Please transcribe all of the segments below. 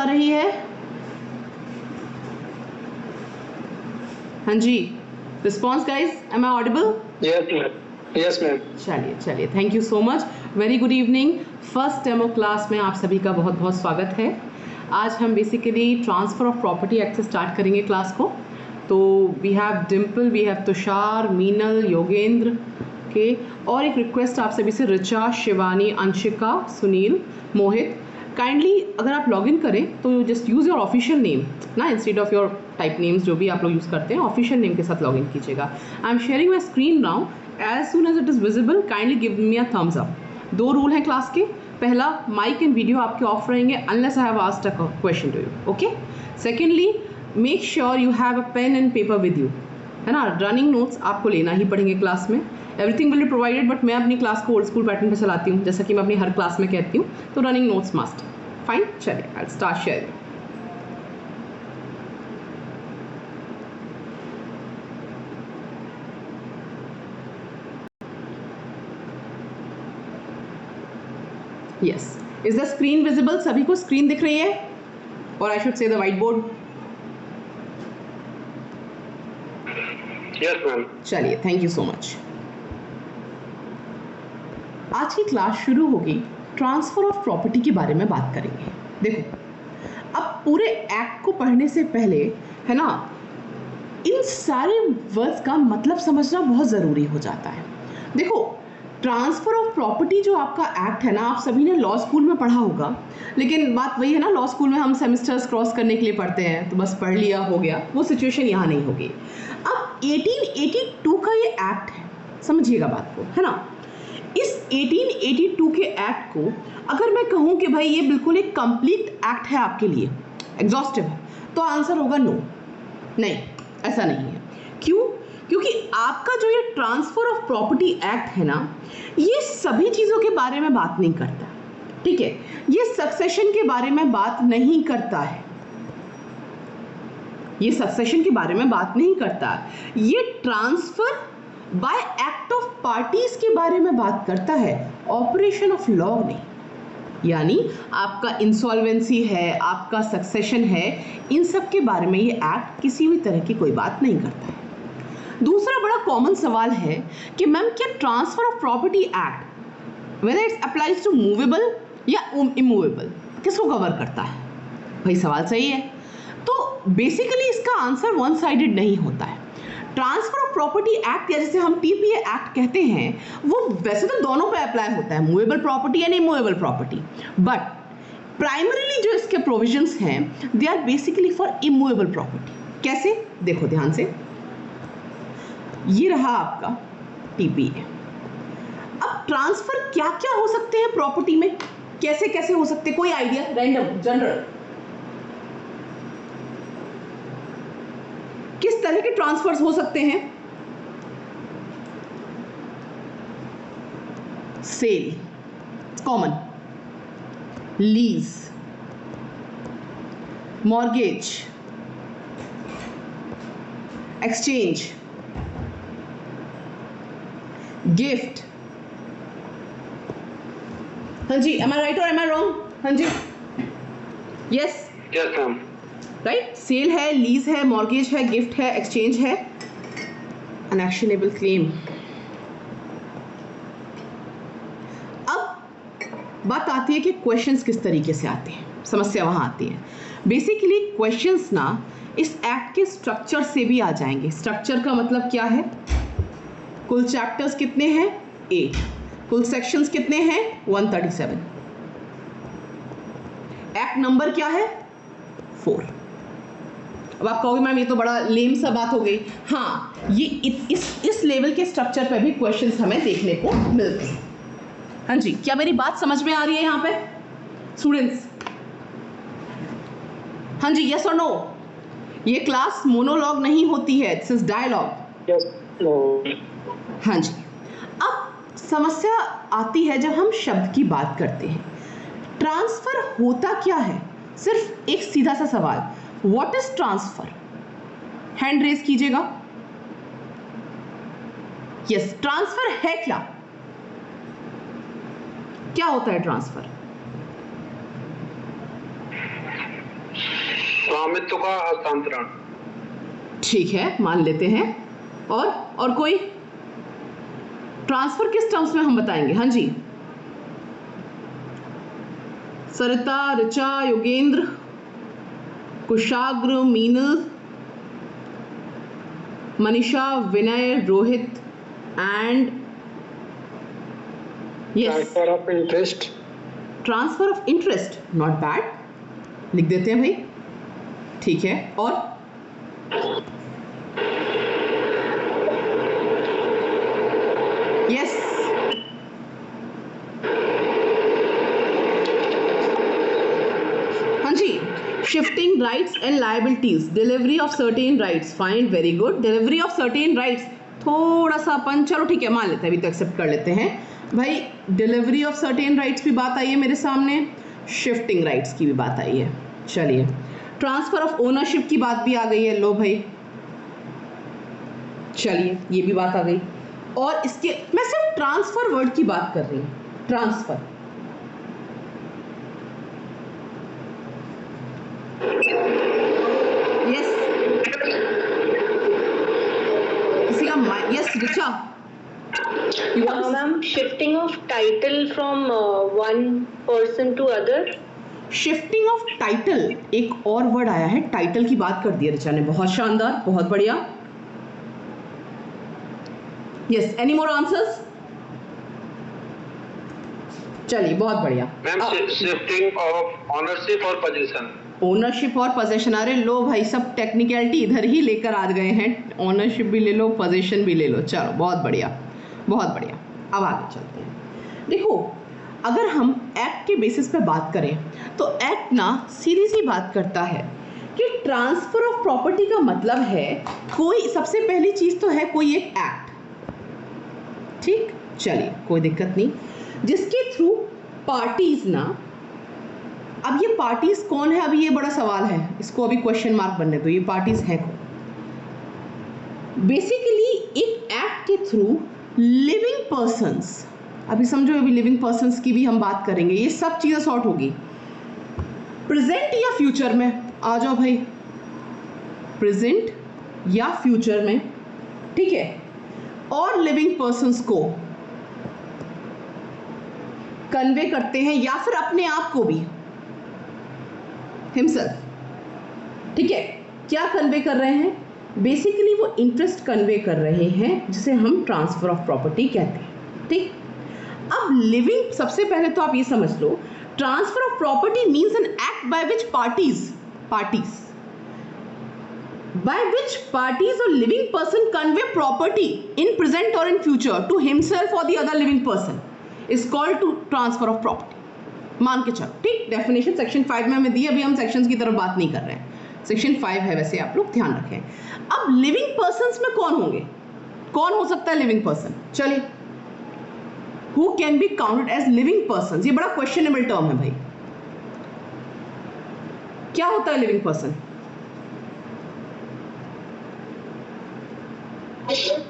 रही है? हाँ जी, response guys, am I audible? Yes ma'am. चलिए, thank you so much. Very good evening. First demo class में आप सभी का बहुत बहुत स्वागत है। आज हम basically transfer of property act से स्टार्ट करेंगे क्लास को। तो we have Dimple, we have Tushar, Meenal, Yogendra K, और एक रिक्वेस्ट आप सभी से, ऋचा, शिवानी, अंशिका, सुनील, मोहित, काइंडली अगर आप लॉगिन करें तो just use your official name ना, instead of your type names जो भी आप लोग यूज़ करते हैं, ऑफिशियल नेम के साथ लॉगिन कीजिएगा। I am sharing my screen now. As soon as it is visible kindly give me a thumbs up. 2 rule हैं क्लास के। पहला, माइक एंड वीडियो आपके ऑफ रहेंगे unless I have asked a question to you, okay. Secondly, make sure you have a pen and paper with you, है ना। Running notes आपको लेना ही पड़ेंगे क्लास में। Everything will be provided, but मैं अपनी क्लास को ओल्ड स्कूल पैटर्न पे चलाती हूँ, जैसा कि मैं अपनी हर क्लास में कहती हूँ, तो रनिंग नोट्स मस्ट। फाइन, चलिए I will start sharing. Yes. Is the screen visible? सभी को स्क्रीन दिख रही है? और I should say the whiteboard. Yes ma'am. चलिए, थैंक यू सो मच। आज की क्लास शुरू होगी, ट्रांसफर ऑफ प्रॉपर्टी के बारे में बात करेंगे। देखो, अब पूरे एक्ट को पढ़ने से पहले, है ना, इन सारे वर्ड्स का मतलब समझना बहुत ज़रूरी हो जाता है। देखो, ट्रांसफ़र ऑफ प्रॉपर्टी जो आपका एक्ट है ना, आप सभी ने लॉ स्कूल में पढ़ा होगा, लेकिन बात वही है ना, लॉ स्कूल में हम सेमेस्टर्स क्रॉस करने के लिए पढ़ते हैं, तो बस पढ़ लिया हो गया, वो सिचुएशन यहाँ नहीं होगी। अब 1882 का ये एक्ट है, समझिएगा बात को, है ना। इस 1882 के एक्ट को अगर मैं कहूँ कि भाई ये बिल्कुल एक कंप्लीट एक्ट है आपके लिए, एग्जॉस्टिव है, तो आंसर होगा नो, नहीं, ऐसा नहीं है। क्यों? क्योंकि आपका जो ये ट्रांसफर ऑफ प्रॉपर्टी एक्ट है ना, ये सभी चीज़ों के बारे में बात नहीं करता, ठीक है। ये सक्सेशन के बारे में बात नहीं करता है, ये सक्सेशन के बारे में बात नहीं करता। ये transfer by act of parties के बारे में बात करता है, ऑपरेशन ऑफ लॉ नहीं। यानी आपका इंसॉल्वेंसी है, आपका सक्सेशन है, इन सब के बारे में ये एक्ट किसी भी तरह की कोई बात नहीं करता है। दूसरा बड़ा कॉमन सवाल है कि मैम क्या transfer of property act whether it's applies to movable या इमूवेबल किसको कवर करता है? भाई सवाल सही है। तो बेसिकली इसका आंसर वन साइडेड नहीं होता है। ट्रांसफर ऑफ प्रॉपर्टी एक्ट या जिसे हम टीपीए एक्ट कहते हैं, वो वैसे तो दोनों पे अप्लाई होता है, movable property and immovable property, but primarily जो इसके प्रोविजंस हैं they are basically for immovable property. कैसे? देखो ध्यान से, ये रहा आपका टीपीए। अब ट्रांसफर क्या क्या हो सकते हैं प्रॉपर्टी में, कैसे कैसे हो सकते हैं? कोई आइडिया? रैंडम, जनरल, किस तरह के ट्रांसफर्स हो सकते हैं? Sale, common, lease, mortgage, exchange, gift. हाँ जी, एम आई राइट और एम आई रॉन्ग? हाँ जी, yes yes ma'am. Right. Sale है, लीज है, मॉर्गेज है, गिफ्ट है, एक्सचेंज है, अनएक्शनेबल क्लेम। अब बात आती है कि क्वेश्चंस किस तरीके से आते हैं, समस्या वहां आती है। बेसिकली क्वेश्चंस ना इस एक्ट के स्ट्रक्चर से भी आ जाएंगे। स्ट्रक्चर का मतलब क्या है? कुल चैप्टर्स कितने हैं? 8। कुल सेक्शंस कितने हैं? 137। एक्ट नंबर क्या है? 4। अब आप कहोगे मैम ये तो बड़ा लेम सा बात हो गई। हाँ, ये इस लेवल के स्ट्रक्चर पे भी क्वेश्चंस हमें देखने को मिलते हैं। हाँ जी, क्या मेरी बात समझ में आ रही है यहाँ पे स्टूडेंट्स? हाँ जी, यस और नो? ये क्लास मोनोलॉग नहीं होती है, this is dialogue. Yes no. हाँ जी। अब समस्या आती है जब हम शब्द की बात करते हैं। ट्रांसफर होता क्या है? सिर्फ एक सीधा सा सवाल, what is transfer? Hand raise कीजिएगा। यस, ट्रांसफर है क्या? क्या होता है ट्रांसफर? स्वामित्व का हस्तांतरण। ठीक है, मान लेते हैं। और कोई ट्रांसफर किस टर्म्स में हम बताएंगे? हाँ जी, Sarita, Richa, Yogendra, Kushagra, Meenal, Manisha, Vinay, Rohit and yes, transfer of interest. Transfer of interest, not bad, लिख देते हैं भाई। ठीक है, और यस, हाँ जी, shifting rights and liabilities, delivery of certain rights, fine, very good. Delivery of certain rights थोड़ा सा अपन, चलो ठीक है, मान लेते हैं, अभी तो एक्सेप्ट कर लेते हैं भाई। डिलीवरी ऑफ सर्टेन राइट्स भी बात आई है मेरे सामने, शिफ्टिंग राइट्स की भी बात आई है। चलिए, ट्रांसफर ऑफ ओनरशिप की बात भी आ गई है, लो भाई, चलिए ये भी बात आ गई। और इसके, मैं सिर्फ ट्रांसफर वर्ड की बात कर रही हूँ, ट्रांसफर। यस, किसी का yes, Richa, Ma'am, shifting of title from one person to other. Shifting of title, एक और वर्ड आया है, टाइटल की बात कर दी ऋचा ने, बहुत शानदार, बहुत बढ़िया। Yes, any more answers? चलिए, बहुत बढ़िया। मैम, शिफ्टिंग ऑफ ऑनरशिप और पोजीशन। ओनरशिप और पोजेशन, अरे लो भाई, सब टेक्निकलिटी इधर ही लेकर आ गए हैं, ओनरशिप भी ले लो, पोजेशन भी ले लो, चलो बहुत बढ़िया, बहुत बढ़िया। अब आगे चलते हैं। देखो, अगर हम एक्ट के बेसिस पे बात करें तो एक्ट ना सीधी सी बात करता है कि ट्रांसफर ऑफ प्रॉपर्टी का मतलब है कोई, सबसे पहली चीज तो है कोई एक एक्ट, ठीक, चलिए कोई दिक्कत नहीं, जिसके थ्रू पार्टीज ना, अब ये पार्टीज कौन है, अभी ये बड़ा सवाल है, इसको अभी क्वेश्चन मार्क बनने दो, ये पार्टीज हैं कौन? बेसिकली एक एक्ट के थ्रू लिविंग पर्सन्स, अभी समझो, अभी लिविंग पर्सन्स की भी हम बात करेंगे, ये सब चीजें सॉर्ट होगी। प्रेजेंट या फ्यूचर में, आ जाओ भाई, प्रेजेंट या फ्यूचर में, ठीक है, और लिविंग पर्सन्स को कन्वे करते हैं, या फिर अपने आप को भी, हिमसेल्फ, ठीक है, क्या कन्वे कर रहे हैं? बेसिकली वो इंटरेस्ट कन्वे कर रहे हैं, जिसे हम ट्रांसफर ऑफ प्रॉपर्टी कहते हैं, ठीक। अब लिविंग, सबसे पहले तो आप ये समझ लो, transfer of property means an act by which parties or living person convey property in present or in future to himself or the other living person is called to transfer of property। मान के चलो, ठीक, definition section 5 में हमें दी, अभी हम sections की तरफ बात नहीं कर रहे हैं, सेक्शन 5 है वैसे, आप लोग ध्यान रखें। अब लिविंग पर्सन्स में कौन होंगे, कौन हो सकता है लिविंग पर्सन? चलिए, who can be counted as living persons, ये बड़ा क्वेश्चनेबल टर्म है भाई, क्या होता है living person?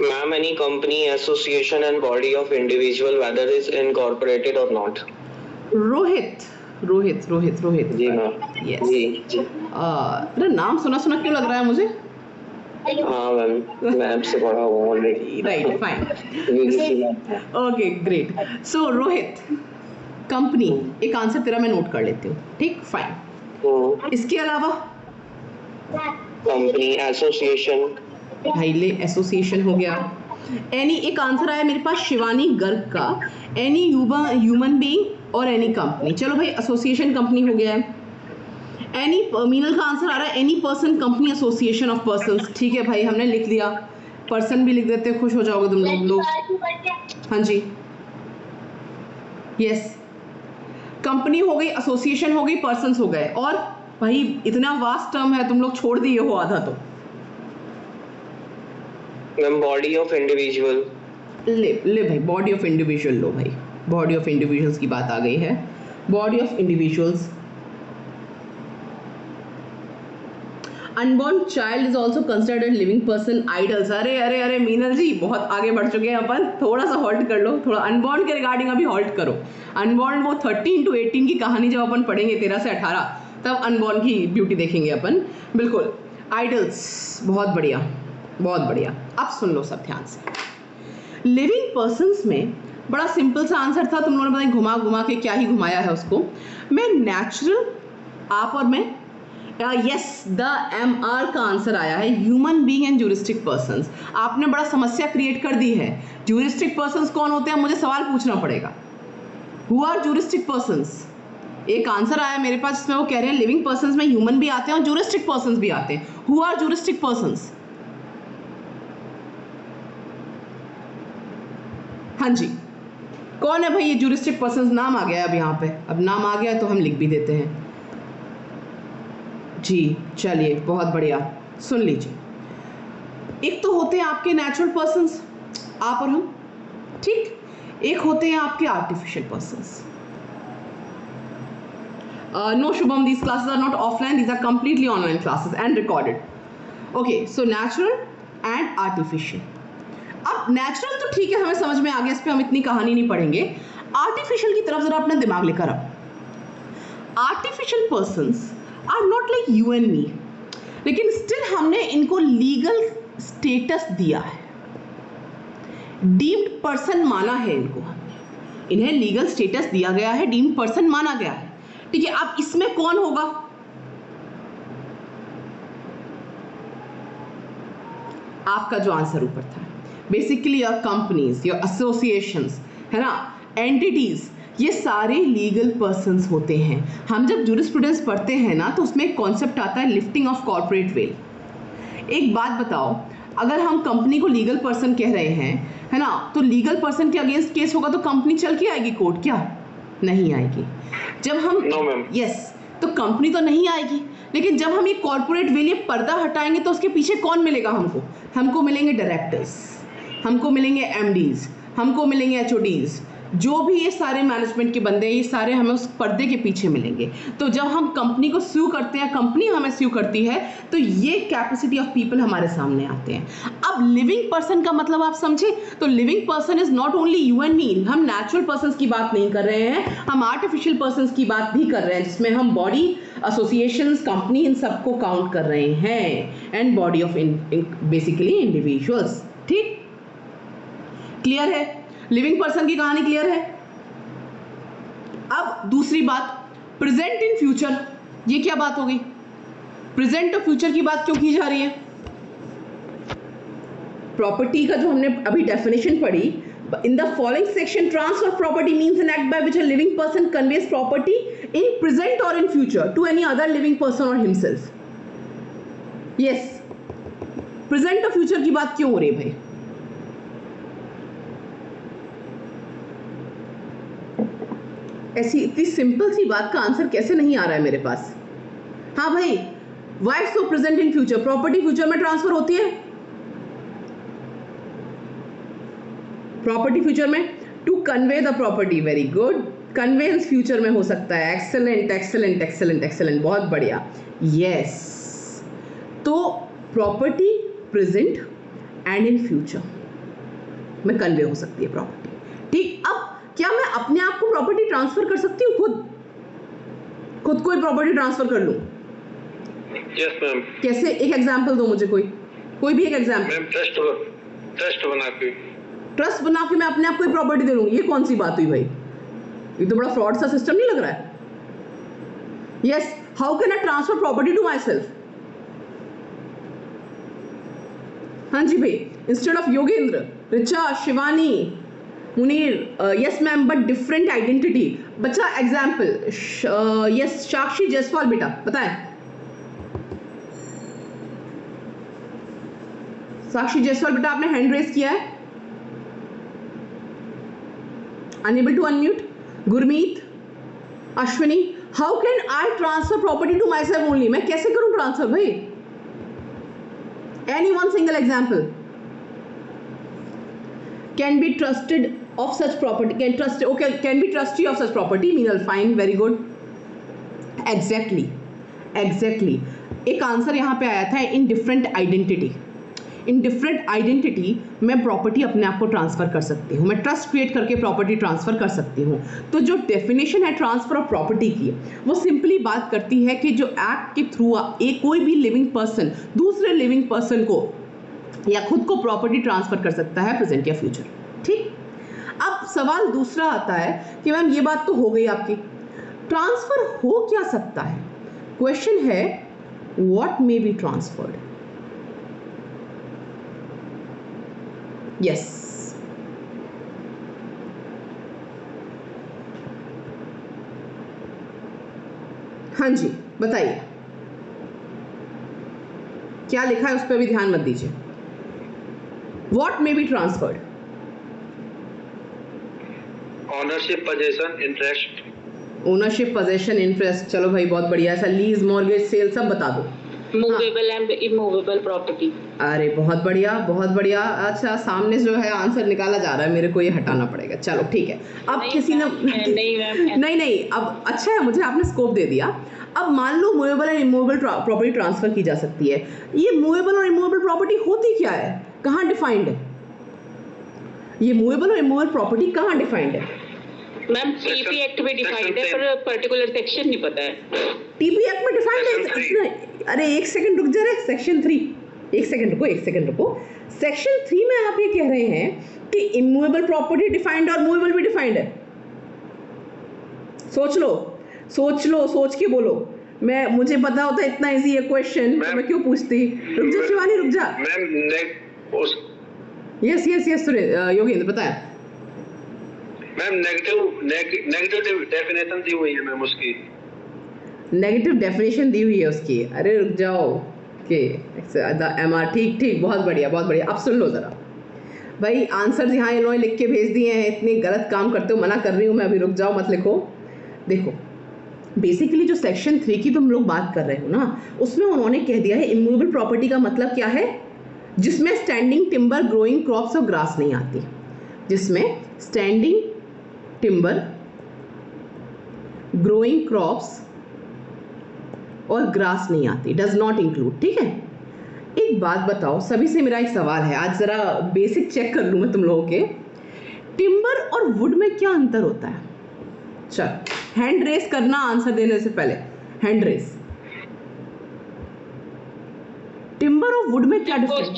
Ma'am, any company, association and body of individual, whether is incorporated or not. Rohit, जी मैम, यस, जी। अरे नाम सुना सुना क्यों लग रहा है मुझे? हाँ मैम, मैं आपसे पढ़ा हुआ already. Right, fine, okay great. So Rohit, company, एक आंसर तेरा मैं नोट कर लेती हूँ, ठीक, फाइन। इसके अलावा कंपनी, एसोसिएशन, भाई ले, एसोसिएशन हो गया। एनी, एक आंसर आया मेरे पास शिवानी गर्ग का, एनी ह्यूमन बीइंग और एनी कंपनी, चलो भाई एसोसिएशन कंपनी हो गया है। एनी, मीनल का आंसर आ रहा है any person company association of persons, ठीक है भाई, हमने लिख दिया, पर्सन भी लिख देते, खुश हो जाओगे तुम लोग। हाँ जी, यस, कंपनी हो गई, एसोसिएशन हो गई, पर्सन्स हो गए, और भाई इतना वास्ट टर्म है, तुम लोग छोड़ दिए हो आधा तो। मैम, बॉडी ऑफ इंडिविजुअल, ले भाई, बॉडी ऑफ इंडिविजुअल लो भाई, बॉडी ऑफ इंडिविजुअल्स की बात आ गई है, body of individuals. Unborn child is also considered living person. Idols, अरे अरे अरे मीनल जी, बहुत आगे बढ़ चुके हैं अपन, थोड़ा सा हॉल्ट कर लो, थोड़ा अनबॉर्न के रिगार्डिंग अभी हॉल्ट करो। अनबॉर्न वो 13 to 18 की कहानी जब अपन पढ़ेंगे, 13 से 18, तब अनबॉर्न की ब्यूटी देखेंगे अपन। बिल्कुल, आइडल्स, बहुत बढ़िया बहुत बढ़िया। अब सुन लो सब ध्यान से। लिविंग पर्सन्स में बड़ा सिंपल सा आंसर था, तुम लोगों ने पता घुमा घुमा के क्या ही घुमाया है उसको। मैं नेचुरल, आप और मैं, यस द MR का आंसर आया है, human being and juristic persons. आपने बड़ा समस्या क्रिएट कर दी है। ज्यूरिस्टिक पर्सन्स कौन होते हैं, मुझे सवाल पूछना पड़ेगा। Who are juristic persons? एक आंसर आया मेरे पास जिसमें वो कह रहे हैं लिविंग पर्सन्स में ह्यूमन भी आते हैं और ज्यूरिस्टिक पर्सन्स भी आते हैं। Who are juristic persons? हाँ जी, कौन है भाई ये ज्यूरिस्टिक पर्सन्स? नाम आ गया है अब यहाँ पे, अब नाम आ गया है तो हम लिख भी देते हैं जी। चलिए बहुत बढ़िया, सुन लीजिए। एक तो होते हैं आपके नेचुरल पर्सन्स, आप और हम, ठीक। एक होते हैं आपके artificial persons. No Shubham, these classes are not offline, these are completely online classes and recorded. Okay, so natural and artificial. अब नेचुरल तो ठीक है, हमें समझ में आ गया, इस पे हम इतनी कहानी नहीं पढ़ेंगे। आर्टिफिशियल की तरफ जरा अपना दिमाग लेकर आओ। Artificial persons are not like you and me, लेकिन स्टिल हमने इनको लीगल स्टेटस दिया है, डीम्ड पर्सन माना है इनको, इन्हें लीगल स्टेटस दिया गया है, डीम्ड पर्सन माना गया है, ठीक है। अब इसमें कौन होगा? आपका जो आंसर ऊपर था, basically your companies, your associations, है ना, एंटिटीज, ये सारे लीगल पर्सन्स होते हैं। हम जब जूरिस्प्रूडेंस पढ़ते हैं ना, तो उसमें एक कॉन्सेप्ट आता है लिफ्टिंग ऑफ कॉर्पोरेट वेल। एक बात बताओ, अगर हम कंपनी को लीगल पर्सन कह रहे हैं, है ना, तो लीगल पर्सन के अगेंस्ट केस होगा तो कंपनी चल के आएगी कोर्ट? क्या नहीं आएगी। जब हम यस, तो कंपनी तो नहीं आएगी, लेकिन जब हम ये कॉर्पोरेट वेल, ये पर्दा हटाएंगे तो उसके पीछे कौन मिलेगा हमको? हमको मिलेंगे डायरेक्टर्स, हमको मिलेंगे MDs, हमको मिलेंगे HODs, जो भी ये सारे मैनेजमेंट के बंदे हैं, ये सारे हमें उस पर्दे के पीछे मिलेंगे। तो जब हम कंपनी को स्यू करते हैं, कंपनी हमें स्यू करती है, तो ये कैपेसिटी ऑफ पीपल हमारे सामने आते हैं। अब लिविंग पर्सन का मतलब आप समझे? तो living person is not only you and मी। हम नेचुरल पर्सन की बात नहीं कर रहे हैं, हम आर्टिफिशियल पर्सन की बात भी कर रहे हैं, जिसमें हम बॉडी, एसोसिएशंस, कंपनी, इन सबको काउंट कर रहे हैं, and body of basically individuals. ठीक, क्लियर है? लिविंग पर्सन की कहानी क्लियर है? अब दूसरी बात, प्रेजेंट इन फ्यूचर, ये क्या बात हो गई? प्रेजेंट और फ्यूचर की बात क्यों की जा रही है? प्रॉपर्टी का जो हमने अभी डेफिनेशन पढ़ी, in the following section transfer property means an act by which a living person conveys property in present और in future to any other living person और हिमसेल्फ। यस, प्रेजेंट और फ्यूचर की बात क्यों हो रही है भाई? ऐसी इतनी सिंपल सी बात का आंसर कैसे नहीं आ रहा है मेरे पास? हाँ भाई, why so present in future? Property future में ट्रांसफर होती है, प्रॉपर्टी फ्यूचर में to convey the property. Very good, conveyance future में हो सकता है। एक्सेलेंट एक्सेलेंट एक्सेलेंट एक्सेलेंट, बहुत बढ़िया। यस, तो property present and in future में कन्वे हो सकती है प्रॉपर्टी। ठीक, अब क्या मैं अपने आप को प्रॉपर्टी ट्रांसफर कर सकती हूँ? खुद कोई प्रॉपर्टी ट्रांसफर कर लूँ? Yes ma'am. कैसे? एक एग्जांपल दो मुझे, कोई भी एक एग्जांपल। मैम ट्रस्ट बना के। ट्रस्ट बना के मैं अपने आप को ही प्रॉपर्टी दे लूंगी? ये कौन सी बात हुई भाई? ये तो बड़ा फ्रॉड सा सिस्टम नहीं लग रहा है? Yes, how can I transfer property to myself? हाँ जी भाई, instead of Yogendra, Richa, Shivani, Munir, yes ma'am, but different identity. बच्चा एग्जाम्पल, यस, साक्षी जायसवाल, बेटा बताएं। साक्षी जायसवाल बेटा, आपने हैंड रेस किया है, unable to unmute. Gurmeet, Ashwini, how can I transfer property to myself only? मैं कैसे करूं ट्रांसफर भाई? Any one single example? Can be trusted of such property, can be trustee of such property, Meenal, fine, very good, exactly। एक answer यहाँ पे आया था, in different identity. In different identity मैं प्रॉपर्टी अपने आप को ट्रांसफ़र कर सकती हूँ, मैं ट्रस्ट क्रिएट करके प्रॉपर्टी ट्रांसफ़र कर सकती हूँ। तो जो डेफिनेशन है ट्रांसफ़र ऑफ प्रॉपर्टी की, वो सिंपली बात करती है कि जो एक्ट के थ्रू एक कोई भी लिविंग पर्सन दूसरे लिविंग पर्सन को या खुद को प्रॉपर्टी ट्रांसफ़र कर सकता है, प्रेजेंट या फ्यूचर। ठीक, अब सवाल दूसरा आता है कि मैम ये बात तो हो गई आपकी, ट्रांसफ़र हो क्या सकता है। क्वेश्चन है what may be transferred. Yes, हाँ जी बताइए, क्या लिखा है उस पर भी ध्यान मत दीजिए। What may be transferred? Ownership, position, interest. Ownership, possession, interest, चलो भाई बहुत बढ़िया। ऐसा लीज, मॉर्गेज, सेल सब बता दो। Movable and immovable property. अरे बहुत बढ़िया बहुत बढ़िया। अच्छा, सामने जो है आंसर निकाला जा रहा है, मेरे को ये हटाना पड़ेगा। चलो ठीक है। अब किसी ने नहीं, अब अच्छा है मुझे आपने स्कोप दे दिया। अब मान लो movable and immovable property transfer की जा सकती है। ये मूवेबल और इमूवेबल प्रॉपर्टी होती क्या है, कहाँ डिफाइंड है? ये मूवेबल और इमूवेबल प्रॉपर्टी कहाँ डिफाइंड है? मैम टीपी एक्ट में डिफाइंड है, पर पर्टिकुलर सेक्शन नहीं पता है। टीपी एक्ट में डिफाइंड है? अरे एक सेकंड रुक जा रे, सेक्शन 3, एक सेकंड रुको। सेक्शन 3 में आप ये कह रहे हैं कि इमूवेबल प्रॉपर्टी डिफाइंड और मूवेबल भी डिफाइंड है। सोच लो, सोच के बोलो। मुझे पता होता इतना इजी है क्वेश्चन तो मैं क्यों पूछती। रुक जा शिवानी, रुक जा। यस योगेंद्र बताया। मैम नेगेटिव डेफिनेशन दी हुई है मैम उसकी। नेगेटिव डेफिनेशन दी हुई है उसकी? अरे रुक जाओ के MR, ठीक, बहुत बढ़िया। अब सुन लो ज़रा भाई, आंसर यहाँ इन्होंने लिख के भेज दिए हैं। इतनी गलत काम करते हो, मना कर रही हूँ मैं अभी, रुक जाओ मत लिखो। देखो बेसिकली जो सेक्शन 3 की तुम लोग बात कर रहे हो ना, उसमें उन्होंने कह दिया है इमूवेबल प्रॉपर्टी का मतलब क्या है, जिसमें स्टैंडिंग टिम्बर, ग्रोइंग क्रॉप्स और ग्रास नहीं आती। जिसमें स्टैंडिंग टिम्बर, ग्रोइंग क्रॉप्स और ग्रास नहीं आती, डज नॉट इंक्लूड। ठीक है, एक बात बताओ, सभी से मेरा एक सवाल है, आज जरा बेसिक चेक कर लूँ मैं तुम लोगों के। टिम्बर और वुड में क्या अंतर होता है? चल हैंड रेस करना आंसर देने से पहले, हैंड रेस। टिम्बर और वुड में क्या डिफरेंस?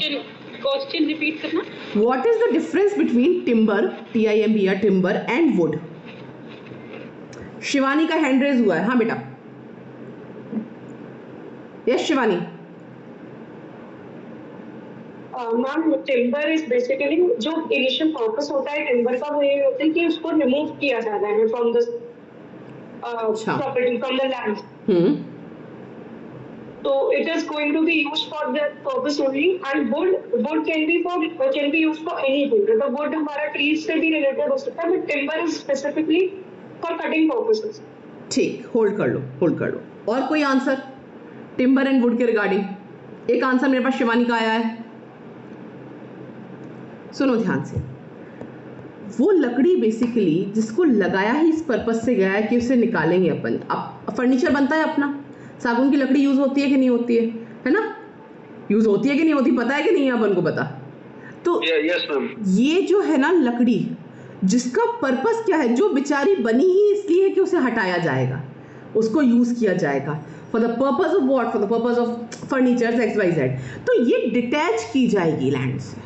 क्वेश्चन रिपीट करना। What is the difference between timber, TIMBR, timber and would? Shivani का हैंड रेज हुआ है। हाँ बेटा, yes Shivani. Ma'am timber is basically जो इनिशियल पर्पस होता है टिम्बर का, वो ये होता है कि उसको रिमूव किया जाता है from the property, from the land. So it is going to be used for that purpose only, and wood can be used for anything. The wood हमारा trees से भी related हो सकता है, but timber is specifically for cutting purposes. ठीक, hold कर लो। और कोई आंसर टिम्बर एंड वुड के रिगार्डिंग? एक आंसर मेरे पास शिवानी का आया है, सुनो ध्यान से। वो लकड़ी बेसिकली जिसको लगाया ही इस पर्पस से गया है कि उसे निकालेंगे अपन। अब फर्नीचर बनता है अपना, सागुन की लकड़ी यूज होती है कि नहीं होती है ना? यूज होती है कि नहीं होती, पता है कि नहीं है अपन को पता? तो यस मैम, ये जो है ना लकड़ी, जिसका पर्पस क्या है, जो बेचारी बनी ही इसलिए है कि उसे हटाया जाएगा, उसको यूज किया जाएगा for the purpose of what, for the purpose of furniture XYZ। तो ये डिटैच की जाएगी लैंड से।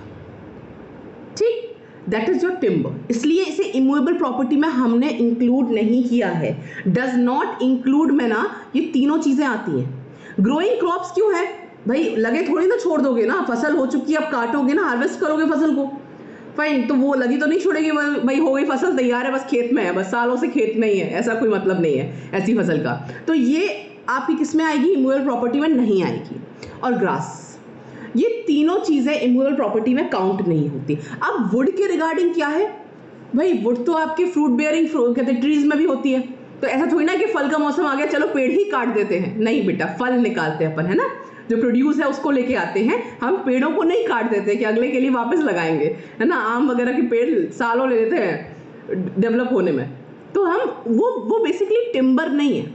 ठीक, दैट इज योर टिम्बर। इसलिए इसे इमूवेबल प्रॉपर्टी में हमने इंक्लूड नहीं किया है। डज नॉट इंक्लूड में ना ये तीनों चीजें आती हैं। ग्रोइंग क्रॉप्स क्यों है भाई? लगे थोड़ी ना छोड़ दोगे ना, फसल हो चुकी है, अब काटोगे ना, हार्वेस्ट करोगे फसल को, फाइन। तो वो लगी तो नहीं छोड़ेगी भाई, हो गई फसल तैयार है, बस खेत में है, बस सालों से खेत में ही है, ऐसा कोई मतलब नहीं है ऐसी फसल का। तो ये आपकी किस में आएगी? इमूवेबल प्रॉपर्टी में नहीं आएगी। और ग्रास, ये तीनों चीजें इमूवेबल प्रॉपर्टी में काउंट नहीं होती। अब वुड के रिगार्डिंग क्या है भाई? वुड तो आपके फ्रूट बेयरिंग कहते हैं ट्रीज में भी होती है। तो ऐसा थोड़ी ना कि फल का मौसम आ गया चलो पेड़ ही काट देते हैं, नहीं बेटा, फल निकालते हैं अपन, है ना? जो प्रोड्यूस है उसको लेके आते हैं हम, पेड़ों को नहीं काट देते कि अगले के लिए वापस लगाएंगे, है ना? आम वगैरह के पेड़ सालों ले लेते हैं डेवलप होने में। तो हम वो बेसिकली टिम्बर नहीं है,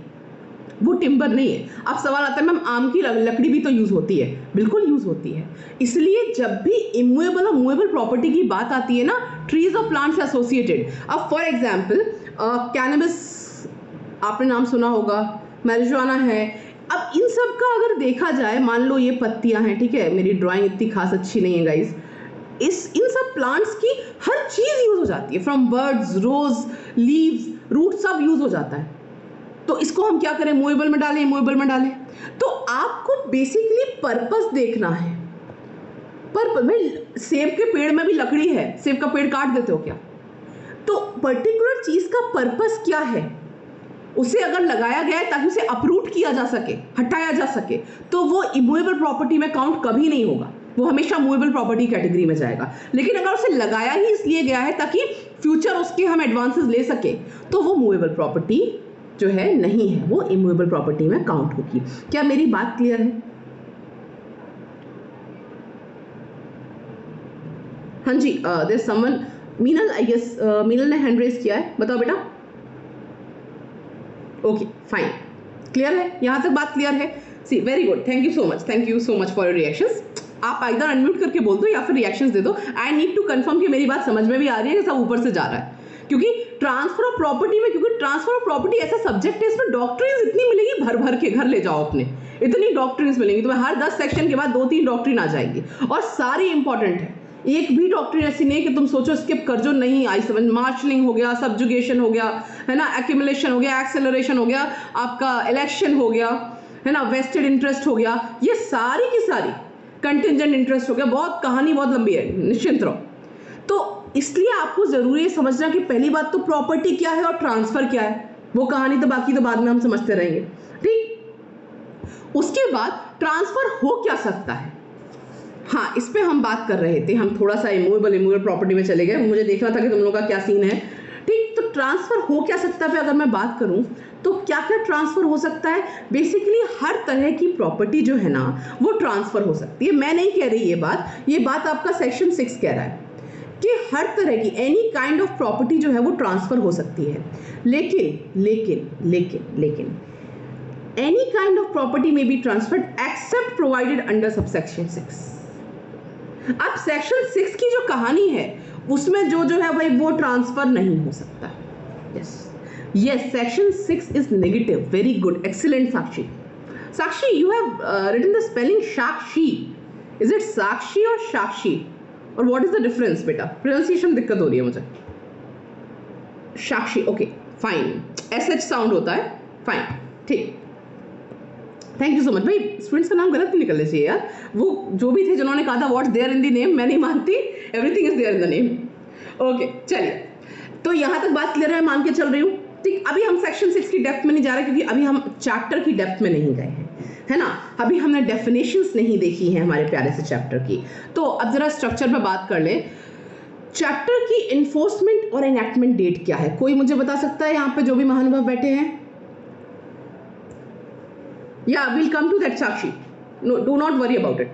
वो टिम्बर नहीं है। अब सवाल आता है मैम आम की लकड़ी भी तो यूज होती है, बिल्कुल यूज होती है। इसलिए जब भी इमूवेबल और मूवेबल प्रॉपर्टी की बात आती है ना, ट्रीज और प्लांट्स एसोसिएटेड। अब फॉर एग्जाम्पल कैनबिस आपने नाम सुना होगा, मैरिजुआना है। अब इन सब का अगर देखा जाए, मान लो ये पत्तियां हैं, ठीक है, मेरी ड्राइंग इतनी खास अच्छी नहीं है गाइज, इन सब प्लांट्स की हर चीज यूज हो जाती है, from birds, rose, leaves, root, सब यूज हो जाता है। तो इसको हम क्या करें, मूवेबल में डालें, मूवेबल में डालें। तो आपको बेसिकली पर्पस देखना है। पर्पस भाई, सेब के पेड़ में भी लकड़ी है, सेब का पेड़ काट देते हो क्या? तो पर्टिकुलर चीज का पर्पस क्या है, उसे अगर लगाया गया है ताकि उसे अपरूट किया जा सके, हटाया जा सके, तो वो इमूवेबल प्रॉपर्टी में काउंट कभी नहीं होगा, वो हमेशा मूवेबल प्रॉपर्टी कैटेगरी में जाएगा। लेकिन अगर उसे लगाया ही इसलिए गया है ताकि फ्यूचर उसके हम एडवांसेस ले सके, तो वो मूवेबल प्रॉपर्टी जो है नहीं है, वो इमूवेबल प्रॉपर्टी में काउंट होगी। क्या मेरी बात क्लियर है? हाँ जी, there someone, Meenal, I guess Meenal ने हैंड रेज किया है, बताओ बेटा। ओके फाइन, क्लियर है, यहां तक बात क्लियर है? See very good, thank you so much for your reactions. आप इधर अनम्यूट करके बोल दो या फिर रिएक्शंस दे दो। आई नीड टू कंफर्म कि मेरी बात समझ में भी आ रही है कि सब ऊपर से जा रहा है, क्योंकि ट्रांसफर ऑफ प्रॉपर्टी में, क्योंकि ट्रांसफर ऑफ प्रॉपर्टी ऐसा सब्जेक्ट है, इसमें डॉक्ट्रिन्स इतनी मिलेगी, भर भर के घर ले जाओ अपने, इतनी डॉक्ट्रिन्स मिलेंगी तुम्हें, हर 10 सेक्शन के बाद 2-3 डॉक्ट्रिन आ जाएंगी और सारी इंपॉर्टेंट है। एक भी डॉक्ट्रिन ऐसी नहीं कि तुम सोचो स्किप कर जो, नहीं आई समझ। मार्शलिंग हो गया, सब्जुगेशन हो गया, है ना, एक्यूमुलेशन हो गया, एक्सेलरेशन हो गया, आपका इलेक्शन हो गया, है ना, वेस्टेड इंटरेस्ट हो गया, ये सारी की सारी, कंटिजेंट इंटरेस्ट हो गया, बहुत कहानी बहुत लंबी है, निश्चिंत रहो। तो इसलिए आपको जरूरी है समझना कि पहली बात तो प्रॉपर्टी क्या है और ट्रांसफर क्या है, वो कहानी तो बाकी तो बाद में हम समझते रहेंगे, ठीक। उसके बाद ट्रांसफर हो क्या सकता है, हाँ इस पे हम बात कर रहे थे, हम थोड़ा सा इमूवेबल प्रॉपर्टी में चले गए, मुझे देखना था कि तुम लोगों का क्या सीन है, ठीक। तो ट्रांसफर हो क्या सकता है पे अगर मैं बात करूं तो क्या क्या ट्रांसफर हो सकता है, बेसिकली हर तरह की प्रॉपर्टी जो है ना वो ट्रांसफर हो सकती है। मैं नहीं कह रही ये बात आपका सेक्शन 6 कह रहा है कि हर तरह की एनी काइंड ऑफ प्रॉपर्टी जो है वो ट्रांसफर हो सकती है। लेकिन लेकिन लेकिन लेकिन any kind of property may be transferred except provided under subsection 6। अब सेक्शन 6 की जो कहानी है उसमें जो है भाई वो ट्रांसफर नहीं हो सकता। Yes section 6 is negative. Very good, excellent Sakshi. Sakshi, you have written the spelling Sakshi, is it Sakshi और साक्षी, और व्हाट इज द डिफरेंस बेटा? प्रोनाउंसिएशन दिक्कत हो रही है मुझे। Sakshi, okay fine, SH sound होता है, फाइन, ठीक, थैंक यू सो मच। भाई स्टूडेंट्स का नाम गलत नहीं निकलना चाहिए यार, वो जो भी थे जिन्होंने कहा था what's there in the name, मैं नहीं मानती, everything is there in the name. Okay चलिए, तो यहाँ तक बात क्लियर है, मान के चल रही हूँ, ठीक। अभी हम सेक्शन 6 की डेप्थ में नहीं जा रहे क्योंकि अभी हम चैप्टर की डेप्थ में नहीं गए हैं, है ना, अभी हमने डेफिनेशंस नहीं देखी है हमारे प्यारे से चैप्टर की। तो अब जरा स्ट्रक्चर पे बात कर ले। चैप्टर की इन्फोर्समेंट और एनैक्टमेंट डेट क्या है, कोई मुझे बता सकता है यहाँ पे जो भी महानुभाव बैठे हैं? Yeah, we'll come to that, Sakshi. No, do not worry about it.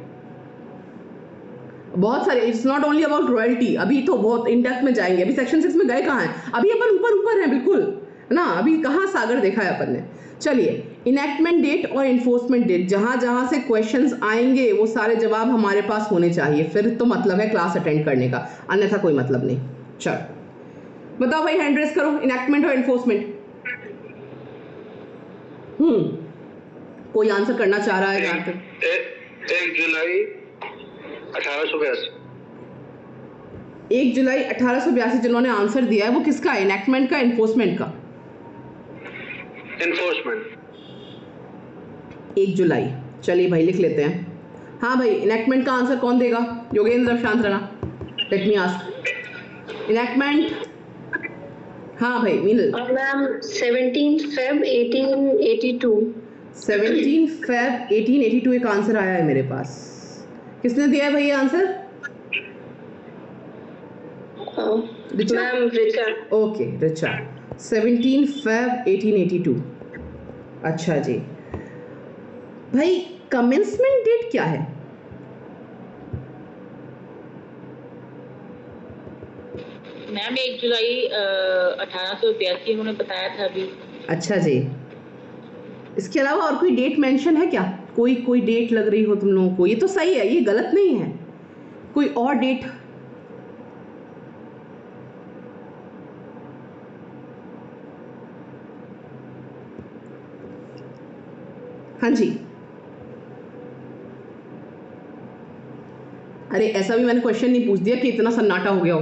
बहुत सारे, it's not only about royalty, अभी तो बहुत इन डेप्थ में जाएंगे। अभी सेक्शन 6 में गए कहाँ हैं, अभी अपन ऊपर हैं बिल्कुल, है ना, अभी कहाँ सागर देखा है अपन ने। चलिए, इनैक्टमेंट डेट और इन्फोर्समेंट डेट, जहां से क्वेश्चंस आएंगे वो सारे जवाब हमारे पास होने चाहिए, फिर तो मतलब है क्लास अटेंड करने का, अन्यथा कोई मतलब नहीं। चलो बताओ भाई, हैंड रेस करो, इनैक्टमेंट और इन्फोर्समेंट। कोई आंसर करना चाह रहा है? 1 जुलाई 1882। 1 जुलाई 1882 जिन्होंने आंसर दिया है वो किसका है, इनैक्टमेंट का, इन्फोर्समेंट का? इन्फोर्समेंट। 1 जुलाई, चलिए भाई लिख लेते हैं। हाँ भाई, इनैक्टमेंट का आंसर कौन देगा? योगेंद्र, शांत रहना, लेट मी आस्क। इनैक्टमेंट, हाँ भाई मीनल। Ma'am 17 Feb 1882। 17 Feb 1882 एक आंसर आया है मेरे पास, किसने दिया है भाई ये answer? Ma'am Richard. Okay Richard, 17 Feb 1882। अच्छा जी भाई, कमेंसमेंट डेट क्या है? मैम 1 जुलाई 1882 उन्होंने बताया था अभी। अच्छा जी, इसके अलावा और कोई डेट मेंशन है क्या? कोई डेट लग रही हो तुम लोगों को? ये तो सही है, ये गलत नहीं है। कोई और डेट? हाँ जी, अरे ऐसा भी मैंने क्वेश्चन नहीं पूछ दिया कि इतना सन्नाटा हो गया हो।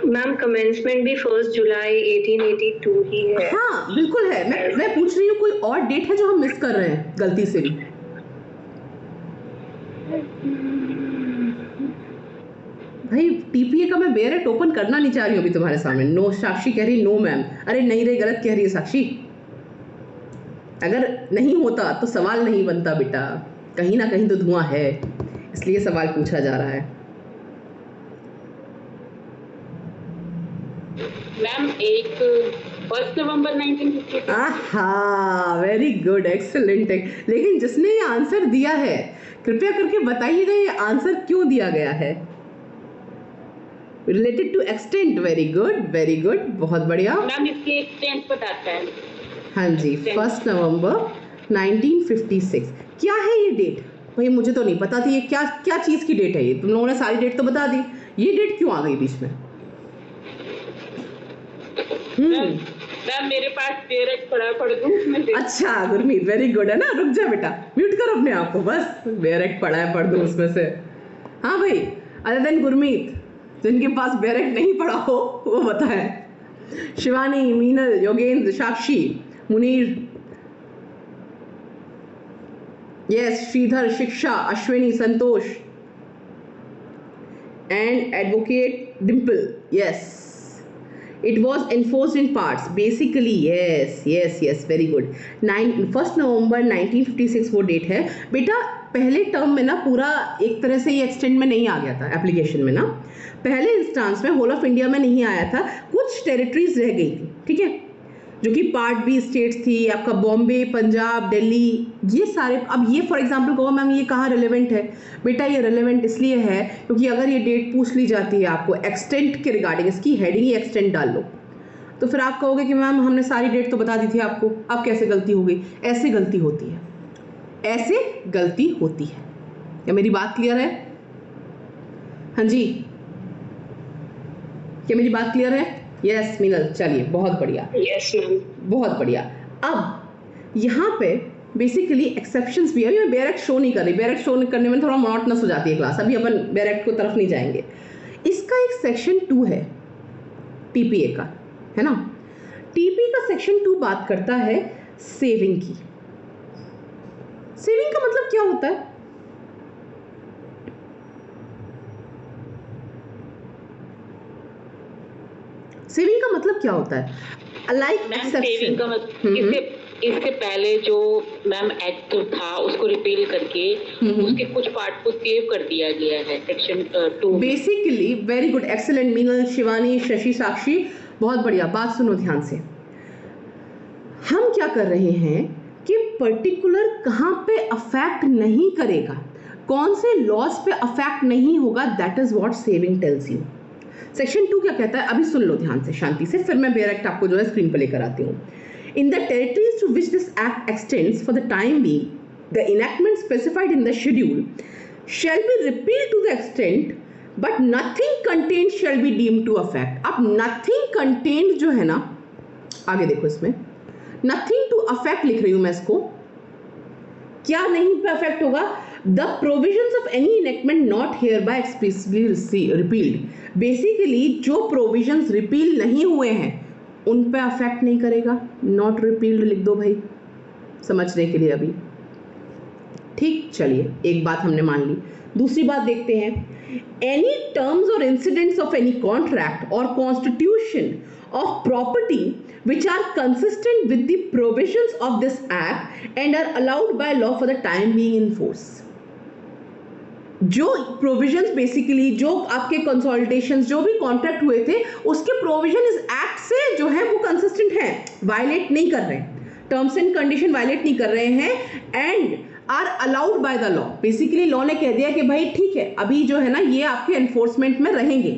मैम कमेंसमेंट भी 1 जुलाई 1882 ही है। हाँ बिल्कुल है, मैं पूछ रही हूँ कोई और डेट है जो हम मिस कर रहे हैं गलती से भी? भाई टीपीए का मैं बेयर ओपन करना नहीं चाह रही हूँ अभी तुम्हारे सामने। नो, साक्षी कह रही नो मैम। अरे नहीं रे, गलत कह रही है साक्षी। अगर नहीं होता तो सवाल नहीं बनता बेटा, कहीं ना कहीं तो धुआं है, इसलिए सवाल पूछा जा रहा है। मैम 1 नवंबर 1950। आहा, वेरी गुड, एक्सेलेंट। लेकिन जिसने ये आंसर दिया है, कृपया करके बताइएगा ये आंसर क्यों दिया गया है? Related to extent. Very good, बहुत बढ़िया। मैम इसके एक्सटेंट बताता है। हाँ जी, 1 नवंबर 1956। क्या है ये डेट? भाई मुझे तो नहीं पता थी ये क्या चीज़ की डेट है। ये तुम लोगों ने सारी डेट तो बता दी, ये डेट क्यों आ गई बीच में? मैम मेरे पास पेरेट पड़ा, पढ़ दूं उसमें? अच्छा गुरमीत, वेरी गुड है ना। रुक जा बेटा, म्यूट करो अपने आप को, बस बेरेक्ट पढ़ा है, पढ़ दो उसमें से। हाँ भाई, अदर देन गुरमीत जिनके पास बेरेक्ट नहीं पढ़ा हो वो बताएं। Shivani, Meenal, Yogendra, Sakshi, Munir, yes, Shridhar, Shiksha, Ashwini, Santosh and advocate Dimple, yes. It was enforced in parts, basically, yes, very good. 1 नवंबर 1956 वो डेट है बेटा। पहले टर्म में ना पूरा एक तरह से ये एक्सटेंड में नहीं आ गया था एप्लीकेशन में ना। पहले इंस्टांस में होल ऑफ इंडिया में नहीं आया था, कुछ टेरिटरीज रह गई थी, ठीक है, जो कि पार्ट बी स्टेट्स थी आपका, बॉम्बे, पंजाब, दिल्ली, ये सारे। अब ये फॉर एग्जांपल कहो मैम ये कहाँ रिलेवेंट है? बेटा ये रिलेवेंट इसलिए है क्योंकि अगर ये डेट पूछ ली जाती है आपको एक्सटेंट के रिगार्डिंग, इसकी हेडिंग ही एक्सटेंट डाल लो, तो फिर आप कहोगे कि मैम हमने सारी डेट तो बता दी थी आपको, अब कैसे गलती हो गई? ऐसे गलती होती है, ऐसे गलती होती है। क्या मेरी बात क्लियर है? हाँ जी, क्या मेरी बात क्लियर है? यस मीनल, चलिए बहुत बढ़िया। यस मैम, बहुत बढ़िया। अब यहाँ पे बेसिकली एक्सेप्शंस भी है। अभी मैं बेरेक्ट शो नहीं कर रही, बेरेक्ट शो करने में थोड़ा मोनोटोनस हो जाती है क्लास, अभी अपन बेरेक्ट को तरफ नहीं जाएंगे। इसका एक सेक्शन 2 है टीपीए का, है ना। टीपी का सेक्शन 2 बात करता है सेविंग की। सेविंग का मतलब क्या होता है? सेविंग का मतलब क्या होता है? लाइक सेविंग का मतलब इससे पहले जो मैम एक्ट था उसको रिपील करके उसके कुछ पार्ट को सेव कर दिया गया है section 2। Basically very good, excellent Meenal, Shivani, Shashi, Sakshi, बहुत बढ़िया। बात सुनो ध्यान से। हम क्या कर रहे हैं कि पर्टिकुलर कहाँ पे अफेक्ट नहीं करेगा, कौन से लॉस पे अफेक्ट नहीं होगा, that is what saving tells you. Section 2 क्या कहता है अभी सुन लो ध्यान से, शांति से, फिर मैं बेरेक्ट आपको जो है स्क्रीन पर लेकर आती हूँ। In the territories to which this act extends for the time being, the enactment specified in the schedule shall be repealed to the extent, but nothing contained shall be deemed to affect. अब nothing contained जो है ना, आगे देखो इसमें nothing to affect लिख रही हूँ मैं इसको। क्या नहीं पे अफेक्ट होगा? The provisions of any enactment not hereby expressly repealed. Basically जो provisions repeal नहीं हुए हैं उन पे अफेक्ट नहीं करेगा। नॉट रिपील्ड लिख दो भाई, समझने के लिए अभी। ठीक, चलिए एक बात हमने मान ली। दूसरी बात देखते हैं। एनी टर्म्स और इंसिडेंट्स ऑफ एनी कॉन्ट्रैक्ट और constitution of property which are consistent with the provisions of this act and are allowed by law for the time being in force. जो प्रोविजंस बेसिकली जो आपके consultations जो भी contract हुए थे उसके provision इस एक्ट से जो है वो कंसिस्टेंट है, वायलेट नहीं कर रहे हैं, टर्म्स एंड कंडीशन वायलेट नहीं कर रहे हैं, and are allowed by the law. Basically law ने कह दिया कि भाई ठीक है अभी जो है ना ये आपके एनफोर्समेंट में रहेंगे,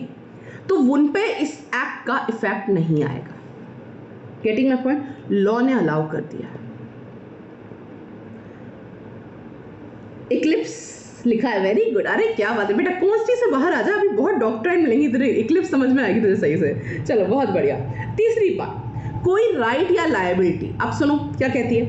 तो उन पे इस एक्ट का इफेक्ट नहीं आएगा। Getting my point? लॉ ने अलाउ कर दिया। इक्लिप्स लिखा है, वेरी गुड। अरे क्या बात है बेटा, कॉन्स्टी से बाहर आ जा, अभी बहुत डॉक्ट्राइन मिलेंगी तेरे, इक्लिप्स समझ में आएगी तुझे सही से। चलो बहुत बढ़िया। तीसरी बात, कोई राइट या लायबिलिटी, अब सुनो क्या कहती है,